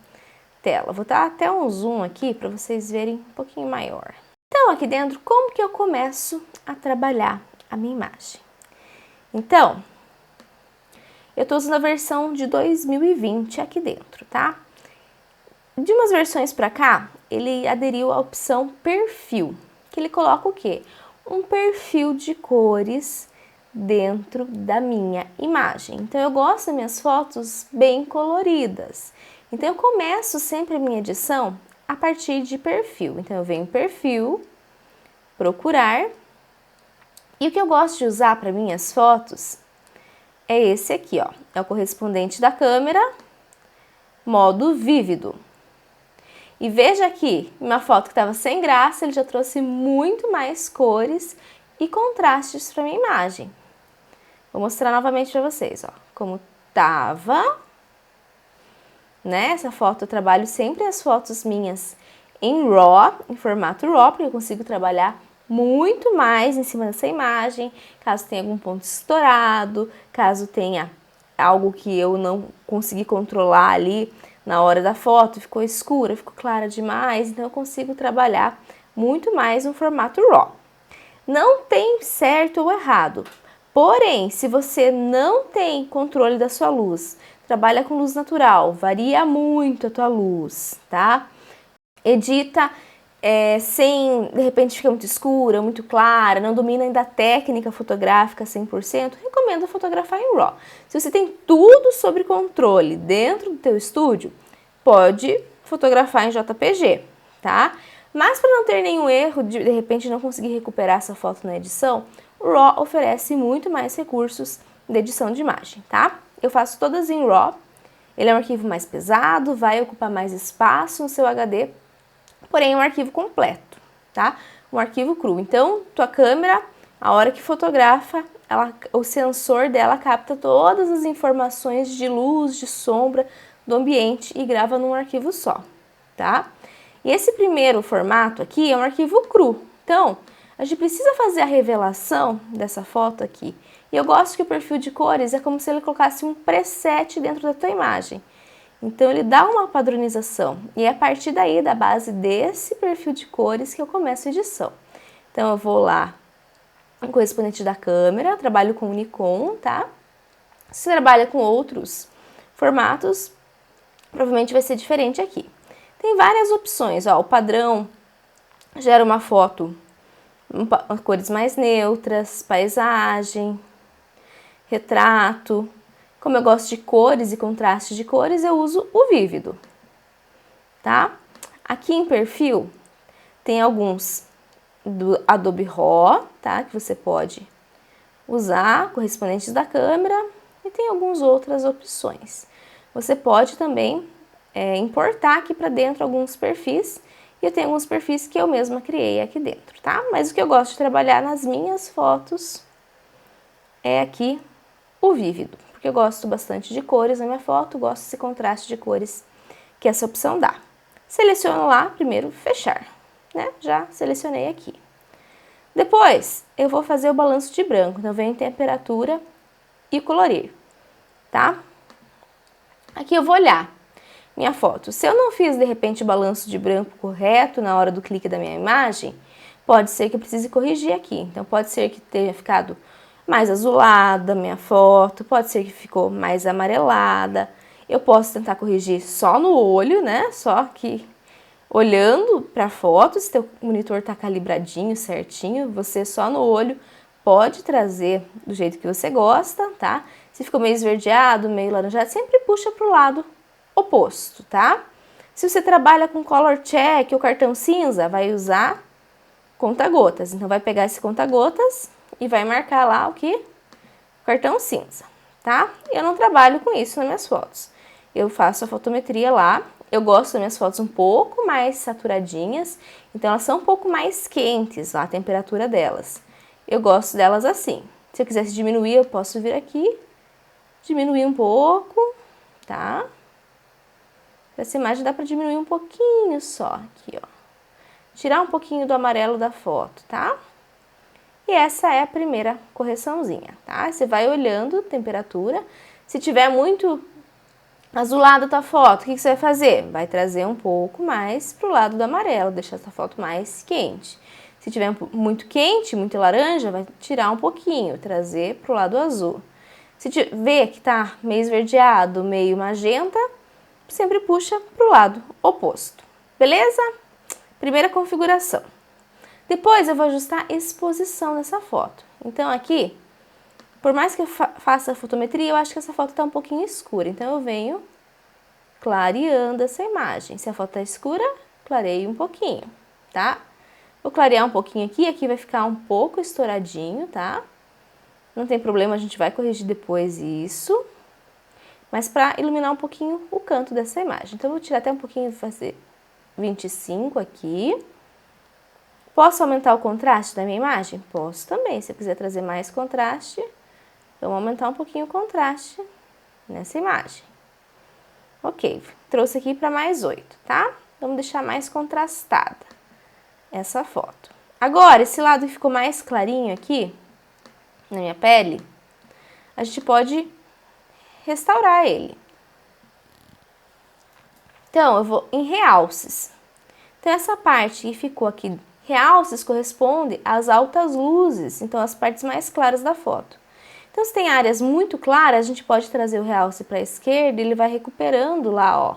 A: tela. Vou dar até um zoom aqui para vocês verem um pouquinho maior. Então, aqui dentro, como que eu começo a trabalhar a minha imagem? Então, eu estou usando a versão de 2020 aqui dentro, tá? De umas versões para cá, ele aderiu à opção perfil, que ele coloca o quê? Um perfil de cores dentro da minha imagem. Então, eu gosto das minhas fotos bem coloridas. Então, eu começo sempre a minha edição a partir de perfil. Então, eu venho em perfil, procurar. E o que eu gosto de usar para minhas fotos é esse aqui, ó. É o correspondente da câmera, modo vívido. E veja aqui, uma foto que estava sem graça, ele já trouxe muito mais cores e contrastes para minha imagem. Vou mostrar novamente para vocês, ó, como tava, né? Essa foto eu trabalho sempre as fotos minhas em RAW, em formato RAW, porque eu consigo trabalhar muito mais em cima dessa imagem, caso tenha algum ponto estourado, caso tenha algo que eu não consegui controlar ali na hora da foto, ficou escura, ficou clara demais, então eu consigo trabalhar muito mais no formato RAW. Não tem certo ou errado, porém, se você não tem controle da sua luz, trabalha com luz natural, varia muito a tua luz, tá? Edita sem, de repente, fica muito escura, muito clara, não domina ainda a técnica fotográfica 100%, recomendo fotografar em RAW. Se você tem tudo sob controle dentro do teu estúdio, pode fotografar em JPG, tá? Mas para não ter nenhum erro, de repente não conseguir recuperar essa foto na edição, o RAW oferece muito mais recursos de edição de imagem, tá? Eu faço todas em RAW, ele é um arquivo mais pesado, vai ocupar mais espaço no seu HD, porém é um arquivo completo, tá? Um arquivo cru. Então, tua câmera, a hora que fotografa, o sensor dela capta todas as informações de luz, de sombra do ambiente e grava num arquivo só, tá? E esse primeiro formato aqui é um arquivo cru. Então, a gente precisa fazer a revelação dessa foto aqui. E eu gosto que o perfil de cores é como se ele colocasse um preset dentro da tua imagem. Então, ele dá uma padronização e é a partir daí, da base desse perfil de cores, que eu começo a edição. Então, eu vou lá no correspondente da câmera, trabalho com o Nikon, tá? Se você trabalha com outros formatos, provavelmente vai ser diferente aqui. Tem várias opções, ó, o padrão gera uma foto com cores mais neutras, paisagem, retrato. Como eu gosto de cores e contraste de cores, eu uso o vívido, tá? Aqui em perfil tem alguns do Adobe RAW, tá? Que você pode usar, correspondentes da câmera, e tem algumas outras opções. Você pode também importar aqui para dentro alguns perfis, e eu tenho alguns perfis que eu mesma criei aqui dentro, tá? Mas o que eu gosto de trabalhar nas minhas fotos é aqui o vívido, porque eu gosto bastante de cores na minha foto, gosto desse contraste de cores que essa opção dá. Seleciono lá, primeiro fechar, né? Já selecionei aqui. Depois, eu vou fazer o balanço de branco, então venho em temperatura e colorir, tá? Aqui eu vou olhar minha foto. Se eu não fiz, de repente, o balanço de branco correto na hora do clique da minha imagem, pode ser que eu precise corrigir aqui. Então, pode ser que tenha ficado mais azulada a minha foto, pode ser que ficou mais amarelada. Eu posso tentar corrigir só no olho, né? Só que olhando para a foto, se teu monitor está calibradinho, certinho, você só no olho pode trazer do jeito que você gosta, tá? Se ficou meio esverdeado, meio laranjado, sempre puxa para o lado oposto, tá? Se você trabalha com color check ou cartão cinza, vai usar conta-gotas. Então, vai pegar esse conta-gotas e vai marcar lá o que? Cartão cinza, tá? Eu não trabalho com isso nas minhas fotos. Eu faço a fotometria lá. Eu gosto das minhas fotos um pouco mais saturadinhas, então elas são um pouco mais quentes, a temperatura delas. Eu gosto delas assim. Se eu quisesse diminuir, eu posso vir aqui, diminuir um pouco, tá? Essa imagem dá para diminuir um pouquinho só, aqui, ó. Tirar um pouquinho do amarelo da foto, tá? E essa é a primeira correçãozinha, tá? Você vai olhando temperatura. Se tiver muito azulada a tua foto, o que você vai fazer? Vai trazer um pouco mais pro lado do amarelo, deixar essa foto mais quente. Se tiver muito quente, muito laranja, vai tirar um pouquinho, trazer pro lado azul. Se vê que tá meio esverdeado, meio magenta, sempre puxa para o lado oposto, beleza? Primeira configuração. Depois eu vou ajustar a exposição dessa foto. Então aqui, por mais que eu faça a fotometria, eu acho que essa foto está um pouquinho escura. Então eu venho clareando essa imagem. Se a foto está escura, clareio um pouquinho, tá? Vou clarear um pouquinho aqui, aqui vai ficar um pouco estouradinho, tá? Não tem problema, a gente vai corrigir depois isso. Mas para iluminar um pouquinho o canto dessa imagem. Então, eu vou tirar até um pouquinho, fazer 25 aqui. Posso aumentar o contraste da minha imagem? Posso também. Se eu quiser trazer mais contraste, vamos aumentar um pouquinho o contraste nessa imagem. Ok, trouxe aqui para mais 8, tá? Vamos deixar mais contrastada essa foto. Agora, esse lado que ficou mais clarinho aqui, na minha pele, a gente pode restaurar ele. Então, eu vou em realces. Então, essa parte que ficou aqui, realces, corresponde às altas luzes, então as partes mais claras da foto. Então, se tem áreas muito claras, a gente pode trazer o realce para a esquerda e ele vai recuperando lá, ó,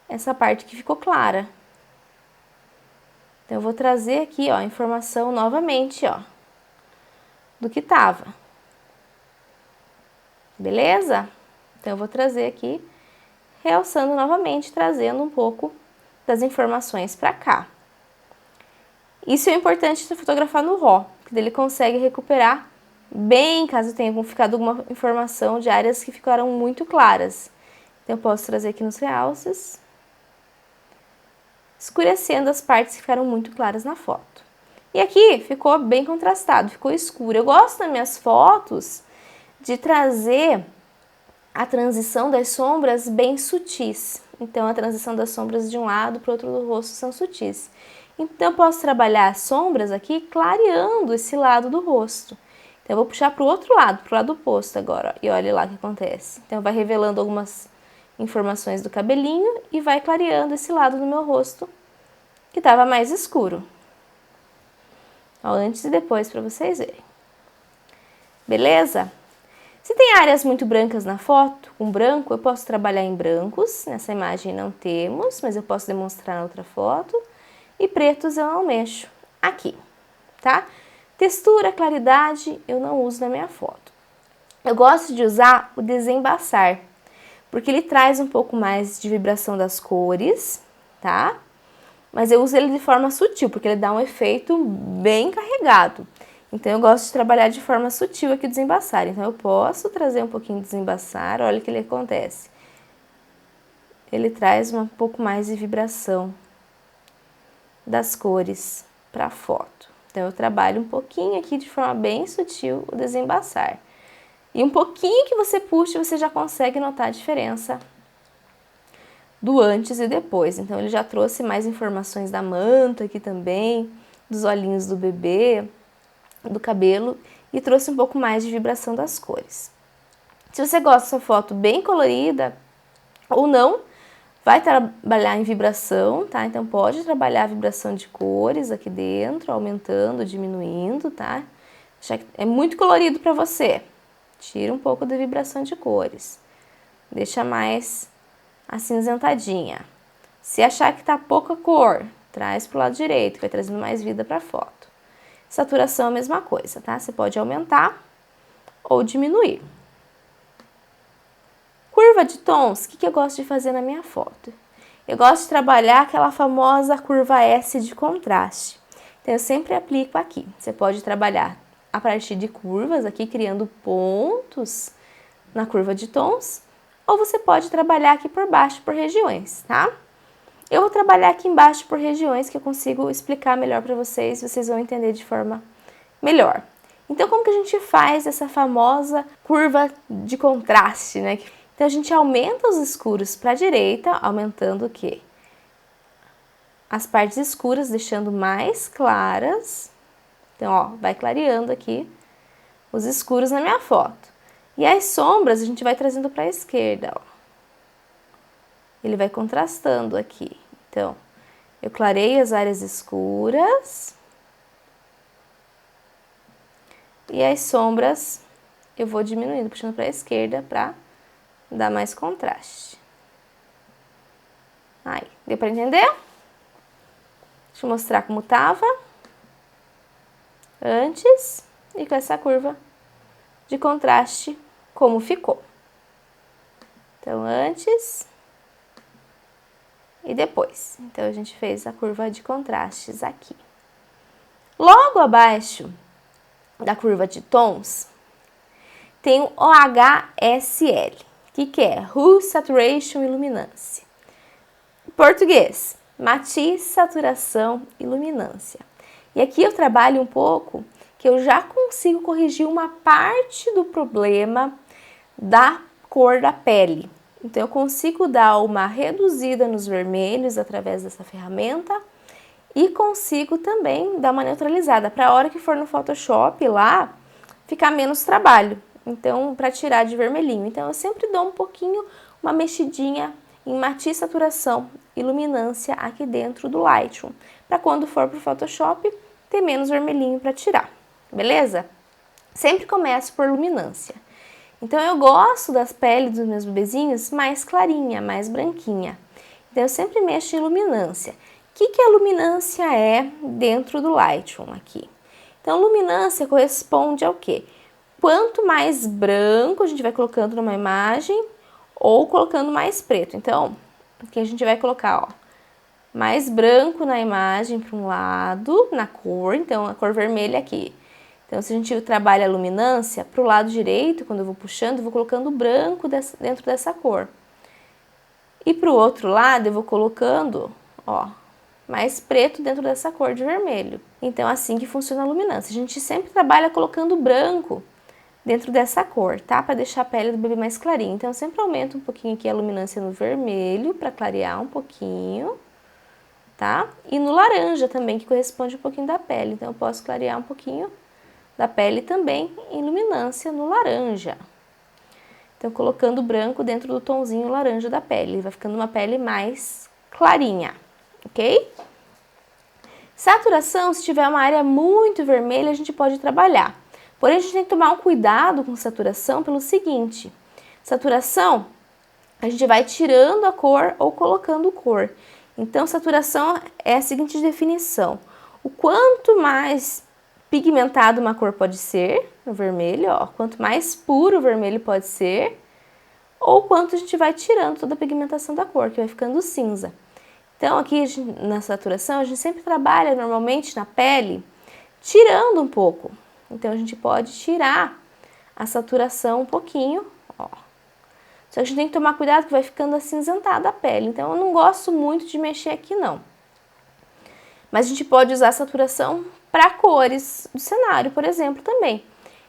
A: essa parte que ficou clara. Então, eu vou trazer aqui, ó, a informação novamente, ó, do que tava. Beleza? Então, eu vou trazer aqui, realçando novamente, trazendo um pouco das informações para cá. Isso é importante de fotografar no RAW, porque ele consegue recuperar bem, caso tenha ficado alguma informação de áreas que ficaram muito claras. Então, eu posso trazer aqui nos realces, escurecendo as partes que ficaram muito claras na foto. E aqui ficou bem contrastado, ficou escuro. Eu gosto nas minhas fotos de trazer a transição das sombras bem sutis. Então, a transição das sombras de um lado para o outro do rosto são sutis. Então, eu posso trabalhar as sombras aqui clareando esse lado do rosto. Então, eu vou puxar para o outro lado, para o lado oposto agora, ó, e olha lá o que acontece. Então, vai revelando algumas informações do cabelinho e vai clareando esse lado do meu rosto que estava mais escuro. Ó, antes e depois para vocês verem. Beleza? Se tem áreas muito brancas na foto, com branco, eu posso trabalhar em brancos. Nessa imagem não temos, mas eu posso demonstrar na outra foto. E pretos eu não mexo aqui, tá? Textura, claridade, eu não uso na minha foto. Eu gosto de usar o desembaçar, porque ele traz um pouco mais de vibração das cores, tá? mas eu uso ele de forma sutil, porque ele dá um efeito bem carregado. Então eu gosto de trabalhar de forma sutil aqui o desembaçar. Então eu posso trazer um pouquinho de desembaçar, olha o que ele acontece. Ele traz um pouco mais de vibração das cores para a foto. Então eu trabalho um pouquinho aqui de forma bem sutil o desembaçar. E um pouquinho que você puxe, você já consegue notar a diferença do antes e depois. Então ele já trouxe mais informações da manta aqui também, dos olhinhos do bebê, do cabelo, e trouxe um pouco mais de vibração das cores. Se você gosta da sua foto bem colorida ou não, vai trabalhar em vibração, tá? Então pode trabalhar a vibração de cores aqui dentro, aumentando, diminuindo, tá? Já que é muito colorido para você, tira um pouco da vibração de cores. Deixa mais acinzentadinha. Se achar que tá pouca cor, traz pro lado direito, que vai trazendo mais vida para a foto. Saturação é a mesma coisa, tá? Você pode aumentar ou diminuir. Curva de tons, o que eu gosto de fazer na minha foto? Eu gosto de trabalhar aquela famosa curva S de contraste. Então, eu sempre aplico aqui. Você pode trabalhar a partir de curvas, aqui criando pontos na curva de tons, ou você pode trabalhar aqui por baixo, por regiões, tá? Eu vou trabalhar aqui embaixo por regiões que eu consigo explicar melhor para vocês, vocês vão entender de forma melhor. Então, como que a gente faz essa famosa curva de contraste, né? Então, a gente aumenta os escuros para a direita, aumentando o quê? As partes escuras, deixando mais claras. Então, ó, vai clareando aqui os escuros na minha foto. E as sombras a gente vai trazendo para a esquerda, ó. Ele vai contrastando aqui. Então, eu clareio as áreas escuras. E as sombras eu vou diminuindo, puxando para a esquerda para dar mais contraste. Aí, deu para entender? Deixa eu mostrar como tava antes e com essa curva de contraste como ficou. Então, antes e depois. Então, a gente fez a curva de contrastes aqui. Logo abaixo da curva de tons, tem o OHSL. O que é? Hue, Saturation e Luminância. Em português, matiz, saturação e luminância. E aqui eu trabalho um pouco que eu já consigo corrigir uma parte do problema da cor da pele. Então, eu consigo dar uma reduzida nos vermelhos através dessa ferramenta e consigo também dar uma neutralizada para a hora que for no Photoshop lá ficar menos trabalho. Então, para tirar de vermelhinho. Então, eu sempre dou um pouquinho, uma mexidinha em matiz, saturação e luminância aqui dentro do Lightroom, para quando for para o Photoshop ter menos vermelhinho para tirar, beleza? Sempre começo por luminância. Então, eu gosto das peles dos meus bebezinhos mais clarinha, mais branquinha. Então, eu sempre mexo em luminância. O que a luminância é dentro do Lightroom aqui? Então, luminância corresponde ao quê? Quanto mais branco a gente vai colocando numa imagem ou colocando mais preto. Então, aqui a gente vai colocar, ó, mais branco na imagem para um lado, na cor, então a cor vermelha aqui. Então, se a gente trabalha a luminância, para o lado direito, quando eu vou puxando, eu vou colocando branco dentro dessa cor. E para o outro lado, eu vou colocando, ó, mais preto dentro dessa cor de vermelho. Então, assim que funciona a luminância. A gente sempre trabalha colocando branco dentro dessa cor, tá? Para deixar a pele do bebê mais clarinha. Então, eu sempre aumento um pouquinho aqui a luminância no vermelho, para clarear um pouquinho, tá? E no laranja também, que corresponde um pouquinho da pele. Então, eu posso clarear um pouquinho da pele também em luminância no laranja. Então, colocando branco dentro do tonzinho laranja da pele. Vai ficando uma pele mais clarinha, ok? Saturação, se tiver uma área muito vermelha, a gente pode trabalhar. Porém, a gente tem que tomar um cuidado com saturação pelo seguinte. Saturação, a gente vai tirando a cor ou colocando cor. Então, saturação é a seguinte definição. O quanto mais pigmentado uma cor pode ser, no vermelho, ó, quanto mais puro o vermelho pode ser, ou quanto a gente vai tirando toda a pigmentação da cor, que vai ficando cinza. Então aqui na saturação a gente sempre trabalha normalmente na pele tirando um pouco. Então a gente pode tirar a saturação um pouquinho, ó. Só que a gente tem que tomar cuidado que vai ficando acinzentada a pele. Então eu não gosto muito de mexer aqui não. Mas a gente pode usar a saturação para cores do cenário, por exemplo, também.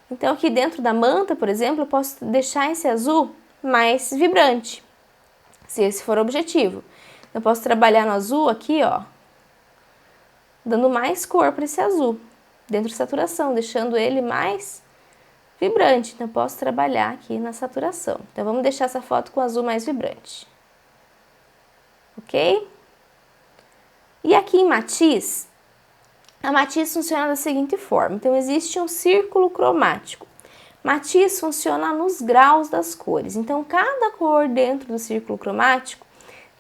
A: Então aqui dentro da manta, por exemplo, eu posso deixar esse azul mais vibrante, se esse for o objetivo. Eu posso trabalhar no azul aqui, ó, dando mais cor para esse azul, dentro de saturação, deixando ele mais vibrante. Então eu posso trabalhar aqui na saturação. Então vamos deixar essa foto com o azul mais vibrante. Ok? E aqui em matiz, a matiz funciona da seguinte forma. Então existe um círculo cromático. Matiz funciona nos graus das cores. Então cada cor dentro do círculo cromático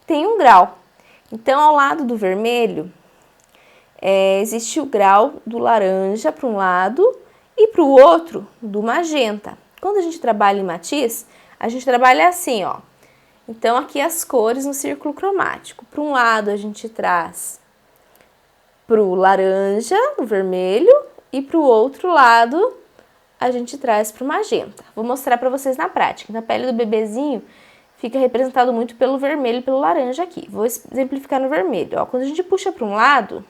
A: tem um grau. Então ao lado do vermelho, existe o grau do laranja para um lado e para o outro do magenta. Quando a gente trabalha em matiz, a gente trabalha assim, ó. Então aqui as cores no círculo cromático. Para um lado a gente traz para o laranja, o vermelho, e para o outro lado a gente traz para o magenta. Vou mostrar para vocês na prática. Na pele do bebezinho fica representado muito pelo vermelho e pelo laranja aqui. Vou exemplificar no vermelho. Ó, quando a gente puxa para um lado,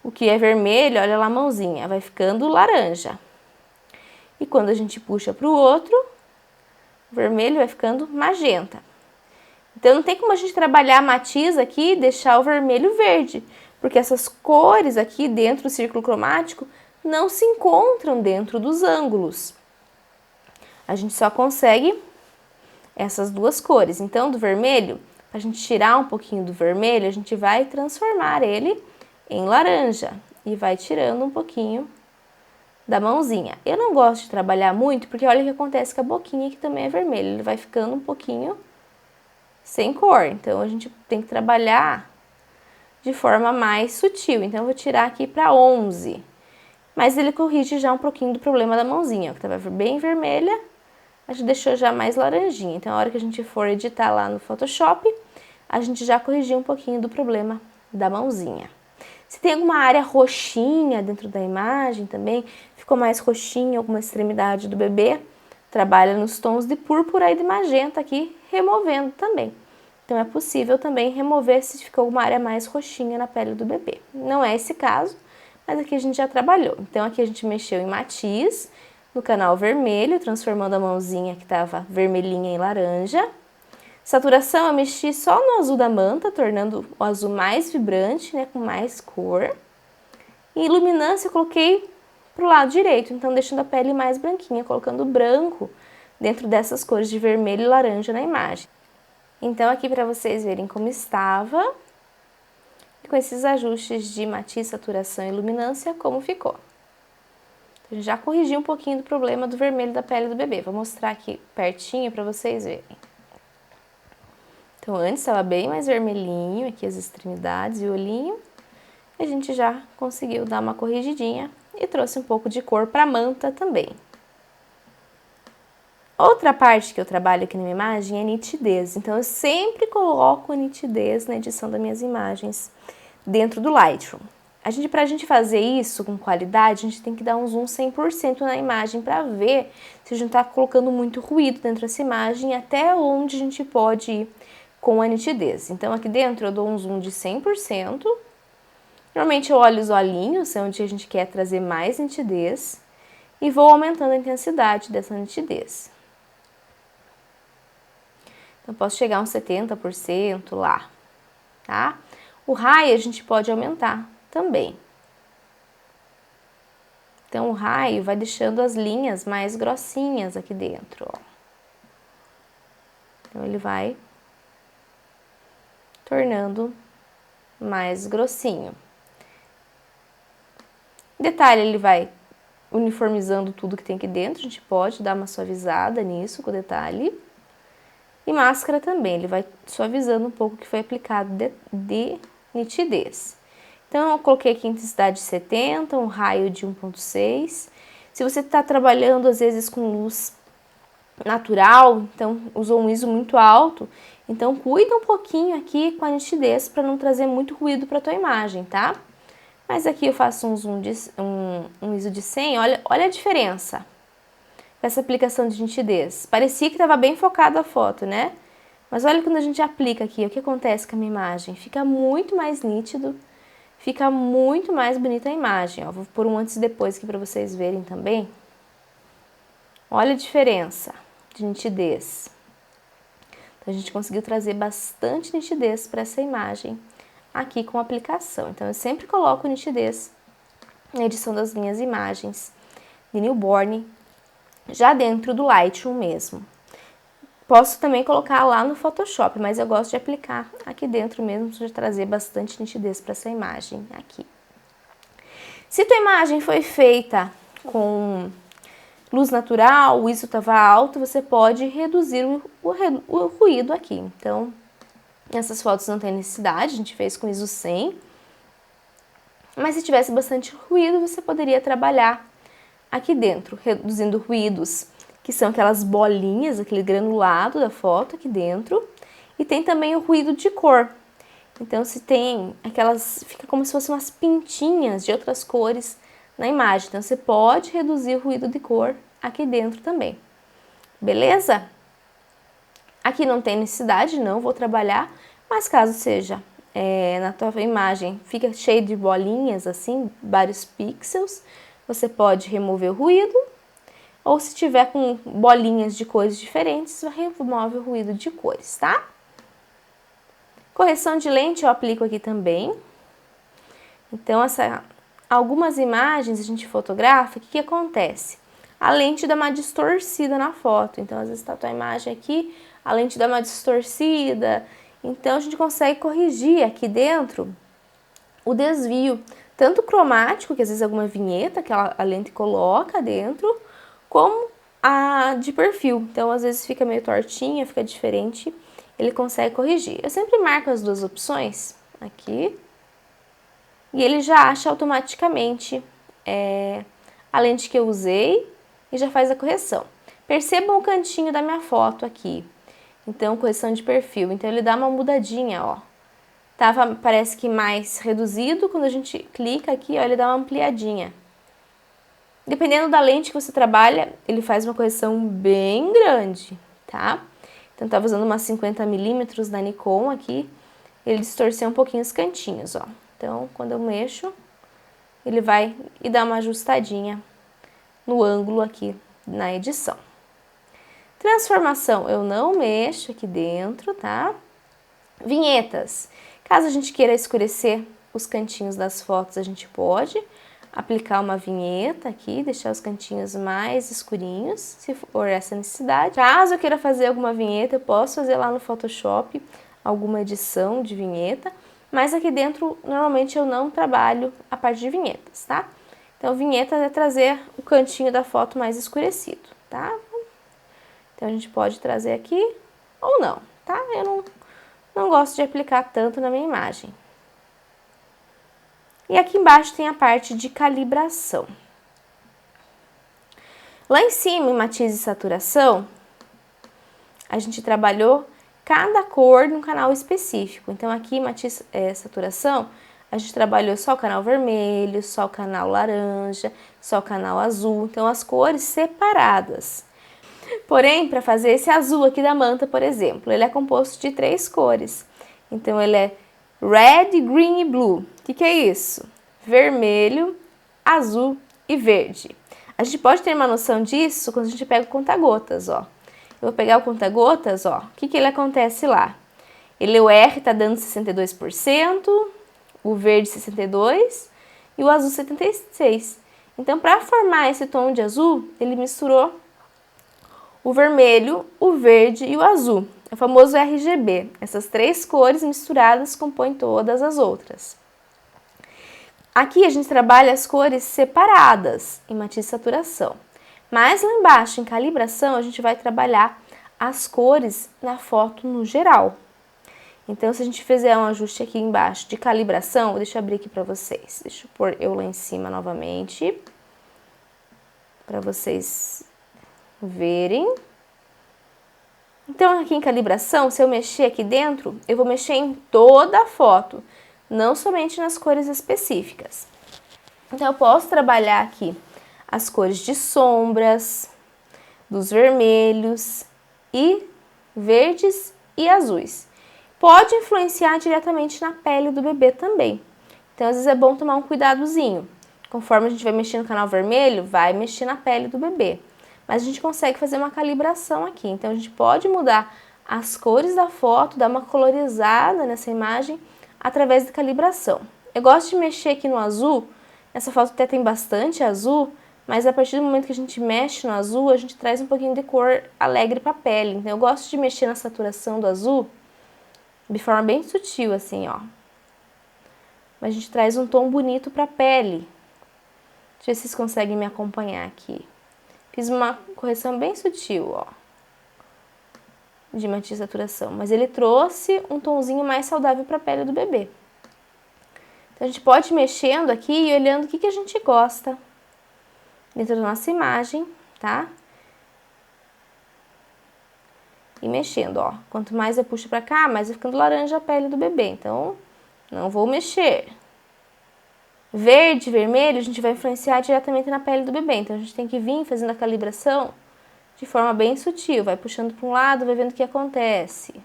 A: o que é vermelho, olha lá a mãozinha, vai ficando laranja. E quando a gente puxa para o outro, o vermelho vai ficando magenta. Então não tem como a gente trabalhar a matiz aqui e deixar o vermelho verde, porque essas cores aqui dentro do círculo cromático não se encontram dentro dos ângulos. A gente só consegue essas duas cores. Então do vermelho, para a gente tirar um pouquinho do vermelho, a gente vai transformar ele em laranja e vai tirando um pouquinho da mãozinha. Eu não gosto de trabalhar muito, porque olha o que acontece com a boquinha, que também é vermelha. Ele vai ficando um pouquinho sem cor. Então a gente tem que trabalhar de forma mais sutil. Então eu vou tirar aqui para 11. Mas ele corrige já um pouquinho do problema da mãozinha, ó, que estava bem vermelha. A gente deixou já mais laranjinha. Então a hora que a gente for editar lá no Photoshop, a gente já corrigiu um pouquinho do problema da mãozinha. Se tem alguma área roxinha dentro da imagem também, ficou mais roxinha, alguma extremidade do bebê, trabalha nos tons de púrpura e de magenta aqui, removendo também. Então é possível também remover se ficou alguma área mais roxinha na pele do bebê. Não é esse caso, mas aqui a gente já trabalhou. Então aqui a gente mexeu em matiz, no canal vermelho, transformando a mãozinha que estava vermelhinha em laranja. Saturação eu mexi só no azul da manta, tornando o azul mais vibrante, né, com mais cor. E iluminância eu coloquei pro lado direito, então deixando a pele mais branquinha, colocando branco dentro dessas cores de vermelho e laranja na imagem. Então aqui para vocês verem como estava, com esses ajustes de matiz, saturação e iluminância, como ficou. A gente já corrigiu um pouquinho do problema do vermelho da pele do bebê. Vou mostrar aqui pertinho para vocês verem. Então antes estava bem mais vermelhinho, aqui as extremidades e o olhinho. A gente já conseguiu dar uma corrigidinha e trouxe um pouco de cor para a manta também. Outra parte que eu trabalho aqui na minha imagem é nitidez. Então eu sempre coloco nitidez na edição das minhas imagens dentro do Lightroom. Pra gente fazer isso com qualidade, a gente tem que dar um zoom 100% na imagem para ver se a gente está colocando muito ruído dentro dessa imagem, até onde a gente pode ir com a nitidez. Então aqui dentro eu dou um zoom de 100%. Normalmente eu olho os olhinhos, é onde a gente quer trazer mais nitidez, e vou aumentando a intensidade dessa nitidez. Então posso chegar a uns 70% lá, tá? O raio a gente pode aumentar também. Então o raio vai deixando as linhas mais grossinhas aqui dentro, ó. Então ele vai tornando mais grossinho. Detalhe, ele vai uniformizando tudo que tem aqui dentro, a gente pode dar uma suavizada nisso com o detalhe. E máscara também, ele vai suavizando um pouco o que foi aplicado de nitidez. Então eu coloquei aqui intensidade de 70, um raio de 1.6. Se você está trabalhando às vezes com luz natural, então usou um ISO muito alto, então cuida um pouquinho aqui com a nitidez para não trazer muito ruído para tua imagem, tá? Mas aqui eu faço um zoom um ISO de 100, olha a diferença com essa aplicação de nitidez. Parecia que estava bem focada a foto, né? Mas olha quando a gente aplica aqui, o que acontece com a minha imagem? Fica muito mais nítido, fica muito mais bonita a imagem, ó. Vou pôr um antes e depois aqui para vocês verem também. Olha a diferença de nitidez. Então, a gente conseguiu trazer bastante nitidez para essa imagem aqui com a aplicação. Então, eu sempre coloco nitidez na edição das minhas imagens de newborn, já dentro do Lightroom mesmo. Posso também colocar lá no Photoshop, mas eu gosto de aplicar aqui dentro mesmo para trazer bastante nitidez para essa imagem aqui. Se tua imagem foi feita com luz natural, o ISO estava alto, você pode reduzir o ruído aqui. Então, nessas fotos não tem necessidade, a gente fez com ISO 100. Mas se tivesse bastante ruído, você poderia trabalhar aqui dentro, reduzindo ruídos, que são aquelas bolinhas, aquele granulado da foto aqui dentro. E tem também o ruído de cor. Então, se tem aquelas, fica como se fossem umas pintinhas de outras cores na imagem. Então, você pode reduzir o ruído de cor aqui dentro também. Beleza? Aqui não tem necessidade, não vou trabalhar, mas caso seja na tua imagem, fica cheio de bolinhas assim, vários pixels, você pode remover o ruído, ou se tiver com bolinhas de cores diferentes, remove o ruído de cores, tá? Correção de lente eu aplico aqui também. Então, algumas imagens a gente fotografa, o que acontece? A lente dá uma distorcida na foto, então às vezes tá a tua imagem aqui, a lente dá uma distorcida, então a gente consegue corrigir aqui dentro o desvio, tanto cromático, que às vezes é alguma vinheta que a lente coloca dentro, como a de perfil, então às vezes fica meio tortinha, fica diferente, ele consegue corrigir. Eu sempre marco as duas opções aqui, e ele já acha automaticamente a lente que eu usei e já faz a correção. Percebam o cantinho da minha foto aqui. Então, correção de perfil. Então, ele dá uma mudadinha, ó. Parece que mais reduzido, quando a gente clica aqui, ó, ele dá uma ampliadinha. Dependendo da lente que você trabalha, ele faz uma correção bem grande, tá? Então, tava usando uma 50mm da Nikon aqui, ele distorceu um pouquinho os cantinhos, ó. Então, quando eu mexo, ele vai e dá uma ajustadinha no ângulo aqui na edição. Transformação, eu não mexo aqui dentro, tá? Vinhetas. Caso a gente queira escurecer os cantinhos das fotos, a gente pode aplicar uma vinheta aqui, deixar os cantinhos mais escurinhos, se for essa necessidade. Caso eu queira fazer alguma vinheta, eu posso fazer lá no Photoshop alguma edição de vinheta, mas aqui dentro, normalmente, eu não trabalho a parte de vinhetas, tá? Então, vinheta é trazer o cantinho da foto mais escurecido, tá? Então, a gente pode trazer aqui ou não, tá? Eu não gosto de aplicar tanto na minha imagem. E aqui embaixo tem a parte de calibração. Lá em cima, em matiz e saturação, a gente trabalhou cada cor num canal específico. Então, aqui, matiz e saturação, a gente trabalhou só o canal vermelho, só o canal laranja, só o canal azul. Então, as cores separadas. Porém, para fazer esse azul aqui da manta, por exemplo, ele é composto de 3 cores. Então, ele é red, green e blue. O que é isso? Vermelho, azul e verde. A gente pode ter uma noção disso quando a gente pega o conta-gotas, ó. Eu vou pegar o conta-gotas, ó. O que ele acontece lá? O R tá dando 62%, o verde 62% e o azul 76%. Então, para formar esse tom de azul, ele misturou o vermelho, o verde e o azul. É o famoso RGB. Essas 3 cores misturadas compõem todas as outras. Aqui a gente trabalha as cores separadas em matiz e saturação. Mas lá embaixo, em calibração, a gente vai trabalhar as cores na foto no geral. Então, se a gente fizer um ajuste aqui embaixo de calibração, deixa eu abrir aqui para vocês. Deixa eu pôr eu lá em cima novamente, para vocês verem. Então, aqui em calibração, se eu mexer aqui dentro, eu vou mexer em toda a foto, não somente nas cores específicas. Então, eu posso trabalhar aqui as cores de sombras, dos vermelhos e verdes e azuis. Pode influenciar diretamente na pele do bebê também. Então, às vezes é bom tomar um cuidadozinho. Conforme a gente vai mexer no canal vermelho, vai mexer na pele do bebê. Mas a gente consegue fazer uma calibração aqui. Então, a gente pode mudar as cores da foto, dar uma colorizada nessa imagem através da calibração. Eu gosto de mexer aqui no azul. Essa foto até tem bastante azul, mas a partir do momento que a gente mexe no azul, a gente traz um pouquinho de cor alegre para a pele. Então, eu gosto de mexer na saturação do azul de forma bem sutil, assim, ó. Mas a gente traz um tom bonito para a pele. Deixa eu ver se vocês conseguem me acompanhar aqui. Fiz uma correção bem sutil, ó, de matiz de saturação, mas ele trouxe um tomzinho mais saudável para a pele do bebê. Então, a gente pode ir mexendo aqui e olhando o que a gente gosta dentro da nossa imagem, tá? E mexendo, ó. Quanto mais eu puxo para cá, mais vai ficando laranja a pele do bebê. Então, não vou mexer. Verde, vermelho, a gente vai influenciar diretamente na pele do bebê. Então, a gente tem que vir fazendo a calibração de forma bem sutil. Vai puxando para um lado, vai vendo o que acontece.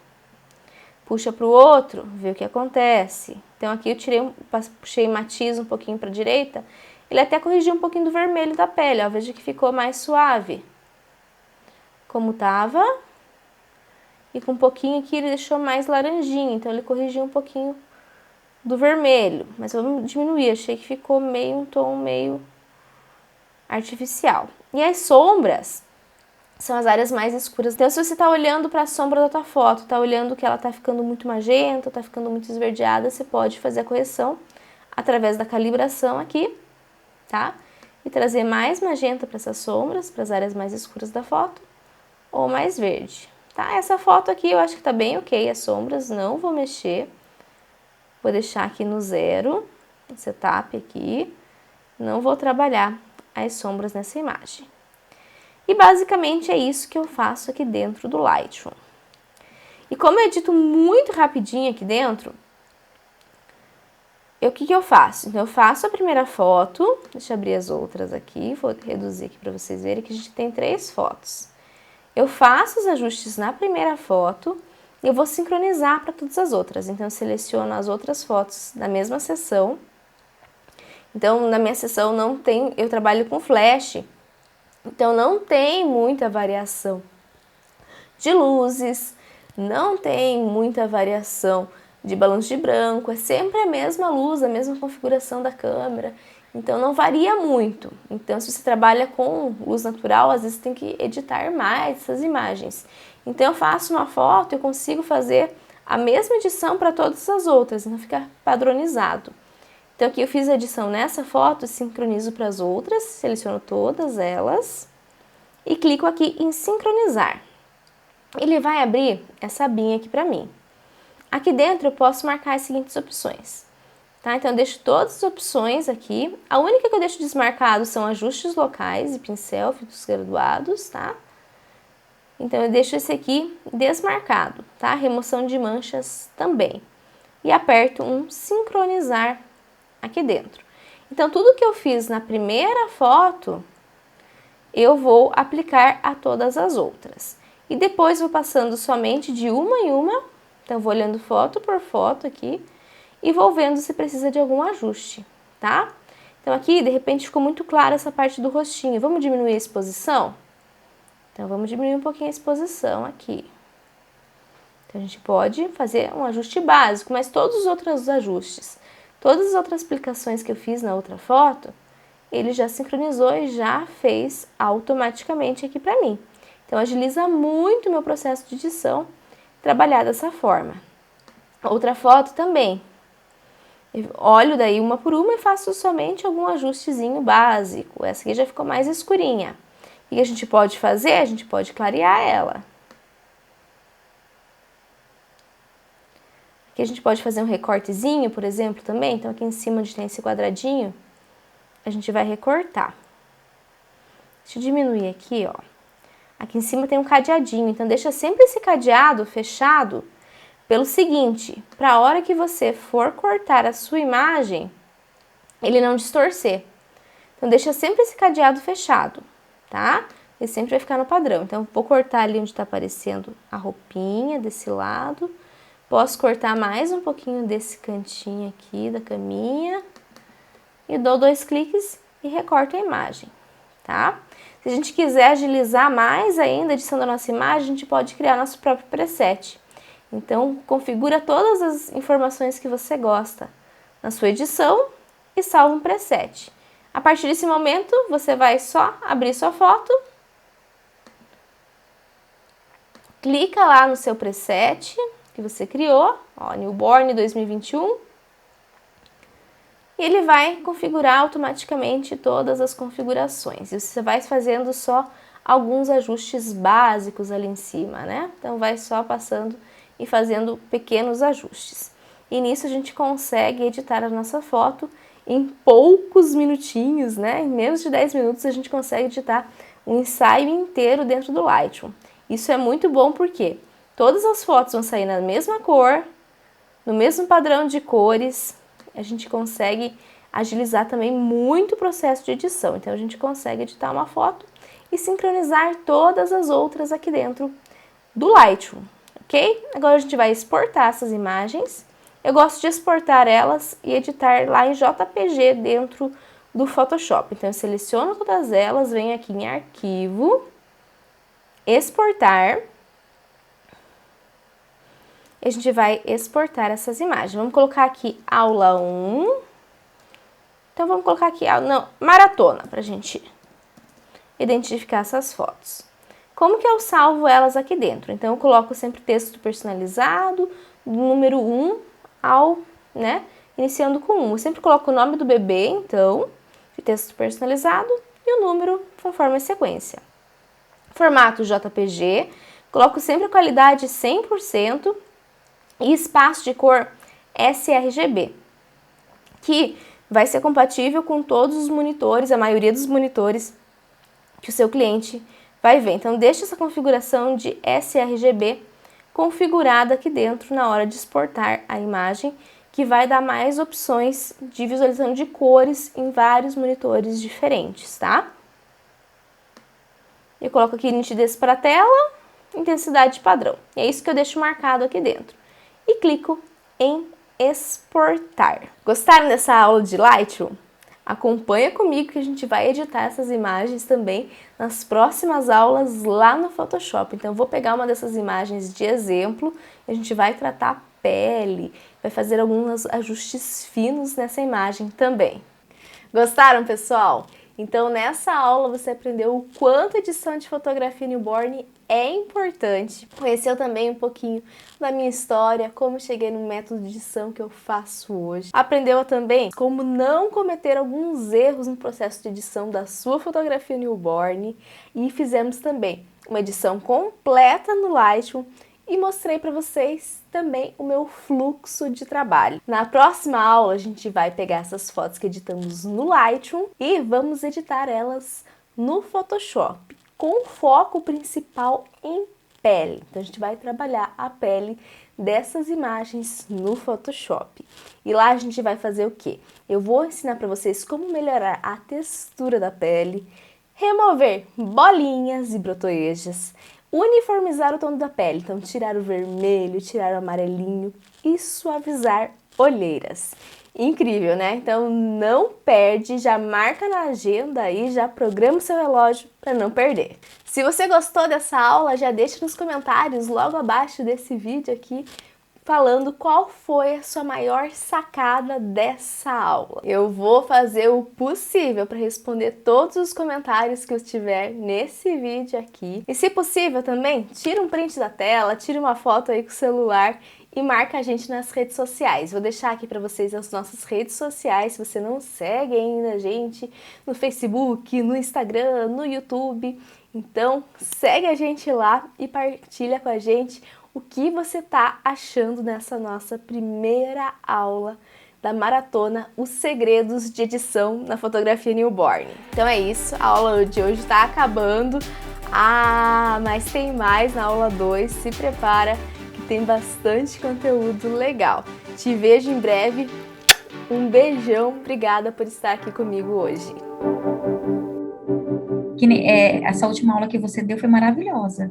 A: Puxa para o outro, vê o que acontece. Então, aqui eu puxei matiz um pouquinho para a direita. Ele até corrigiu um pouquinho do vermelho da pele, ó. Veja que ficou mais suave. Como tava. E com um pouquinho aqui ele deixou mais laranjinho. Então, ele corrigiu um pouquinho do vermelho, mas vamos diminuir, achei que ficou um tom meio artificial. E as sombras são as áreas mais escuras. Então, se você está olhando para a sombra da tua foto, está olhando que ela está ficando muito magenta, está ficando muito esverdeada, você pode fazer a correção através da calibração aqui, tá? E trazer mais magenta para essas sombras, para as áreas mais escuras da foto, ou mais verde, tá? Essa foto aqui eu acho que está bem ok, as sombras, não vou mexer. Vou deixar aqui no 0, setup aqui, não vou trabalhar as sombras nessa imagem. E basicamente é isso que eu faço aqui dentro do Lightroom. E como eu edito muito rapidinho aqui dentro, o que eu faço? Então, eu faço a primeira foto, deixa eu abrir as outras aqui, vou reduzir aqui para vocês verem que a gente tem 3 fotos. Eu faço os ajustes na primeira foto, eu vou sincronizar para todas as outras. Então, eu seleciono as outras fotos da mesma sessão. Então, na minha sessão não tem, eu trabalho com flash, então não tem muita variação de luzes, não tem muita variação de balanço de branco, é sempre a mesma luz, a mesma configuração da câmera. Então, não varia muito. Então, se você trabalha com luz natural, às vezes tem que editar mais essas imagens. Então, eu faço uma foto e eu consigo fazer a mesma edição para todas as outras, então fica padronizado. Então, aqui eu fiz a edição nessa foto, sincronizo para as outras, seleciono todas elas e clico aqui em sincronizar. Ele vai abrir essa abinha aqui para mim. Aqui dentro eu posso marcar as seguintes opções. Tá? Então, eu deixo todas as opções aqui. A única que eu deixo desmarcado são ajustes locais e pincel, filtros graduados, tá? Então, eu deixo esse aqui desmarcado, tá? Remoção de manchas também. E aperto um sincronizar aqui dentro. Então, tudo que eu fiz na primeira foto, eu vou aplicar a todas as outras. E depois vou passando somente de uma em uma. Então, vou olhando foto por foto aqui e vou vendo se precisa de algum ajuste, tá? Então, aqui, de repente, ficou muito clara essa parte do rostinho. Vamos diminuir a exposição? Então, vamos diminuir um pouquinho a exposição aqui. Então, a gente pode fazer um ajuste básico, mas todos os outros ajustes, todas as outras aplicações que eu fiz na outra foto, ele já sincronizou e já fez automaticamente aqui para mim. Então, agiliza muito o meu processo de edição trabalhar dessa forma. Outra foto também. Eu olho daí uma por uma e faço somente algum ajustezinho básico. Essa aqui já ficou mais escurinha. O que a gente pode fazer? A gente pode clarear ela. Aqui a gente pode fazer um recortezinho, por exemplo, também. Então, aqui em cima onde tem esse quadradinho, a gente vai recortar. Deixa eu diminuir aqui, ó. aqui em cima tem um cadeadinho, então deixa sempre esse cadeado fechado pelo seguinte, para a hora que você for cortar a sua imagem, ele não distorcer. Então deixa sempre esse cadeado fechado, tá? Ele sempre vai ficar no padrão. Então vou cortar ali onde tá aparecendo a roupinha desse lado. Posso cortar mais um pouquinho desse cantinho aqui da caminha. E dou 2 cliques e recorto a imagem, tá? Se a gente quiser agilizar mais ainda a edição da nossa imagem, a gente pode criar nosso próprio preset. Então, configura todas as informações que você gosta na sua edição e salva um preset. A partir desse momento, você vai só abrir sua foto, clica lá no seu preset que você criou, ó, Newborn 2021, e ele vai configurar automaticamente todas as configurações. E você vai fazendo só alguns ajustes básicos ali em cima, né? Então, vai só passando e fazendo pequenos ajustes. E nisso a gente consegue editar a nossa foto em poucos minutinhos, né? Em menos de 10 minutos a gente consegue editar um ensaio inteiro dentro do Lightroom. Isso é muito bom porque todas as fotos vão sair na mesma cor, no mesmo padrão de cores. A gente consegue agilizar também muito o processo de edição. Então a gente consegue editar uma foto e sincronizar todas as outras aqui dentro do Lightroom. Ok? Agora a gente vai exportar essas imagens. Eu gosto de exportar elas e editar lá em JPG dentro do Photoshop. Então eu seleciono todas elas, venho aqui em Arquivo, Exportar. E a gente vai exportar essas imagens. Vamos colocar aqui Aula 1. Então vamos colocar aqui, Maratona, pra gente identificar essas fotos. Como que eu salvo elas aqui dentro? Então, eu coloco sempre texto personalizado, do número 1 ao, iniciando com 1. Eu sempre coloco o nome do bebê, então, de texto personalizado, e o número conforme a sequência. Formato JPG, coloco sempre a qualidade 100% e espaço de cor sRGB, que vai ser compatível com todos os monitores, a maioria dos monitores que o seu cliente vai ver. Então, deixe essa configuração de sRGB configurada aqui dentro na hora de exportar a imagem, que vai dar mais opções de visualização de cores em vários monitores diferentes, tá? Eu coloco aqui nitidez para a tela, intensidade padrão. É isso que eu deixo marcado aqui dentro. E clico em exportar. Gostaram dessa aula de Lightroom? Acompanha comigo que a gente vai editar essas imagens também nas próximas aulas lá no Photoshop. Então, eu vou pegar uma dessas imagens de exemplo e a gente vai tratar a pele, vai fazer alguns ajustes finos nessa imagem também. Gostaram, pessoal? Então, nessa aula você aprendeu o quanto a edição de fotografia newborn é importante. Conheceu também um pouquinho da minha história, como cheguei no método de edição que eu faço hoje. Aprendeu também como não cometer alguns erros no processo de edição da sua fotografia newborn. E fizemos também uma edição completa no Lightroom e mostrei para vocês também o meu fluxo de trabalho. Na próxima aula a gente vai pegar essas fotos que editamos no Lightroom e vamos editar elas no Photoshop, com foco principal em pele. Então a gente vai trabalhar a pele dessas imagens no Photoshop. E lá a gente vai fazer o quê? Eu vou ensinar para vocês como melhorar a textura da pele, remover bolinhas e brotoejas, uniformizar o tom da pele, então tirar o vermelho, tirar o amarelinho e suavizar olheiras. Incrível, né? Então não perde, já marca na agenda aí, já programa o seu relógio para não perder. Se você gostou dessa aula, já deixa nos comentários logo abaixo desse vídeo aqui falando qual foi a sua maior sacada dessa aula. Eu vou fazer o possível para responder todos os comentários que eu tiver nesse vídeo aqui. E se possível também, tira um print da tela, tira uma foto aí com o celular e marca a gente nas redes sociais. Vou deixar aqui para vocês as nossas redes sociais, se você não segue ainda a gente no Facebook, no Instagram, no YouTube. Então, segue a gente lá e partilha com a gente o que você tá achando nessa nossa primeira aula da maratona Os Segredos de Edição na Fotografia Newborn. Então é isso, a aula de hoje está acabando. Ah, mas tem mais na aula 2, se prepara que tem bastante conteúdo legal. Te vejo em breve, um beijão, obrigada por estar aqui comigo hoje.
D: Essa última aula que você deu foi maravilhosa,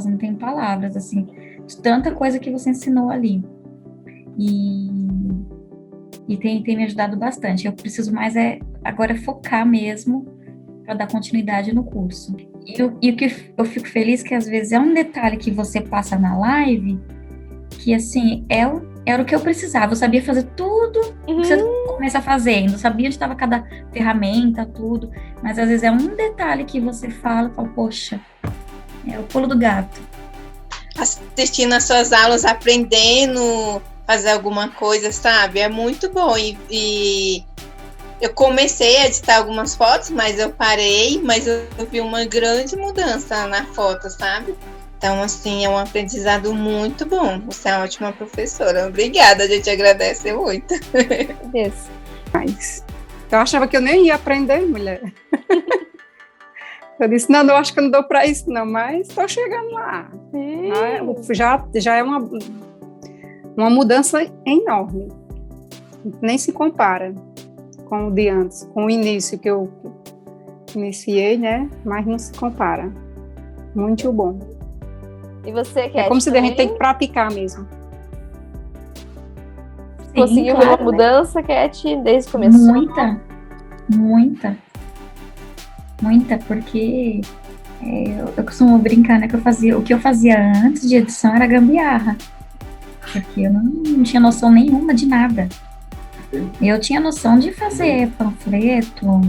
D: não tenho palavras, assim, de tanta coisa que você ensinou ali. E tem me ajudado bastante. Eu preciso mais agora focar mesmo para dar continuidade no curso. E o que eu fico feliz que às vezes é um detalhe que você passa na live que, assim, era o que eu precisava. Eu sabia fazer tudo que você começa fazendo. Eu sabia onde estava cada ferramenta, tudo. Mas às vezes é um detalhe que você fala, poxa, é o pulo do gato.
E: Assistindo as suas aulas, aprendendo fazer alguma coisa, sabe? É muito bom. E eu comecei a editar algumas fotos, mas eu parei, mas eu vi uma grande mudança na foto, sabe? Então, assim, é um aprendizado muito bom. Você é uma ótima professora. Obrigada, a gente agradece muito.
A: Isso.
F: Mas eu achava que eu nem ia aprender, mulher. Eu disse, não, eu acho que eu não dou para isso, não, mas estou chegando lá. Já é uma mudança enorme. Nem se compara com o de antes, com o início que eu iniciei, né? Mas não se compara. Muito bom.
A: E você, Cat?
F: É como se a gente tem que praticar mesmo.
A: Conseguiu ver uma mudança, Cat, desde o começo?
D: Muita, porque eu costumo brincar, né, o que eu fazia antes de edição era gambiarra, porque eu não tinha noção nenhuma de nada. Eu tinha noção de fazer panfleto,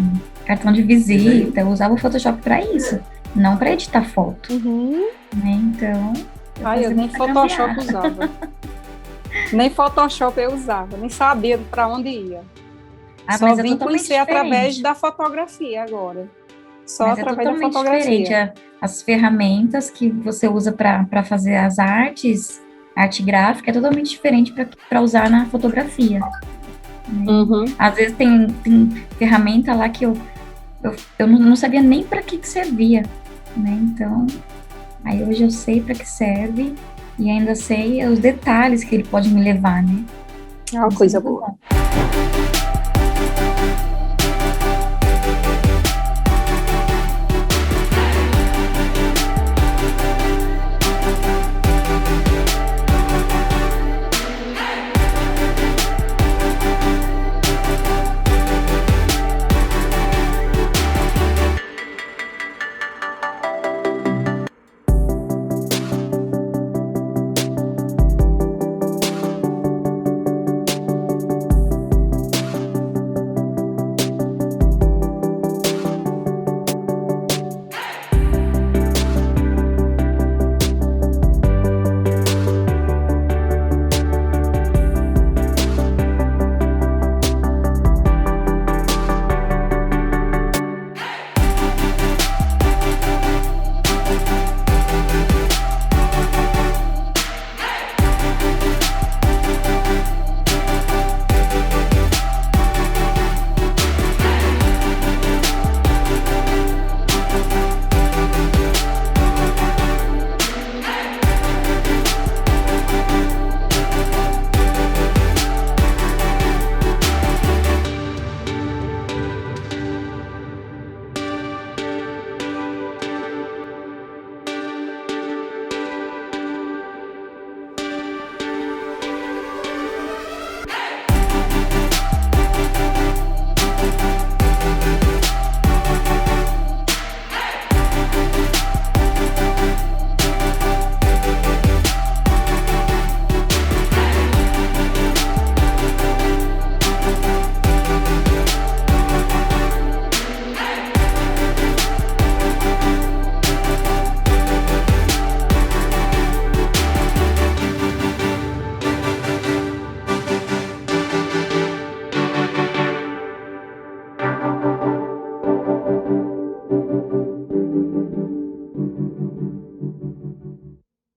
D: cartão de visita, eu usava o Photoshop para isso, não para editar foto. Né? Então,
F: eu nem Photoshop usava. Nem Photoshop eu usava, nem sabia para onde ia. Só vim conhecer através da fotografia agora. Só através da fotografia.
D: Diferente. As ferramentas que você usa para fazer as artes, arte gráfica, é totalmente diferente para usar na fotografia. Às vezes tem ferramenta lá que eu não sabia nem para que servia. Né? Então, aí hoje eu sei para que serve e ainda sei os detalhes que ele pode me levar, né?
F: É uma coisa boa.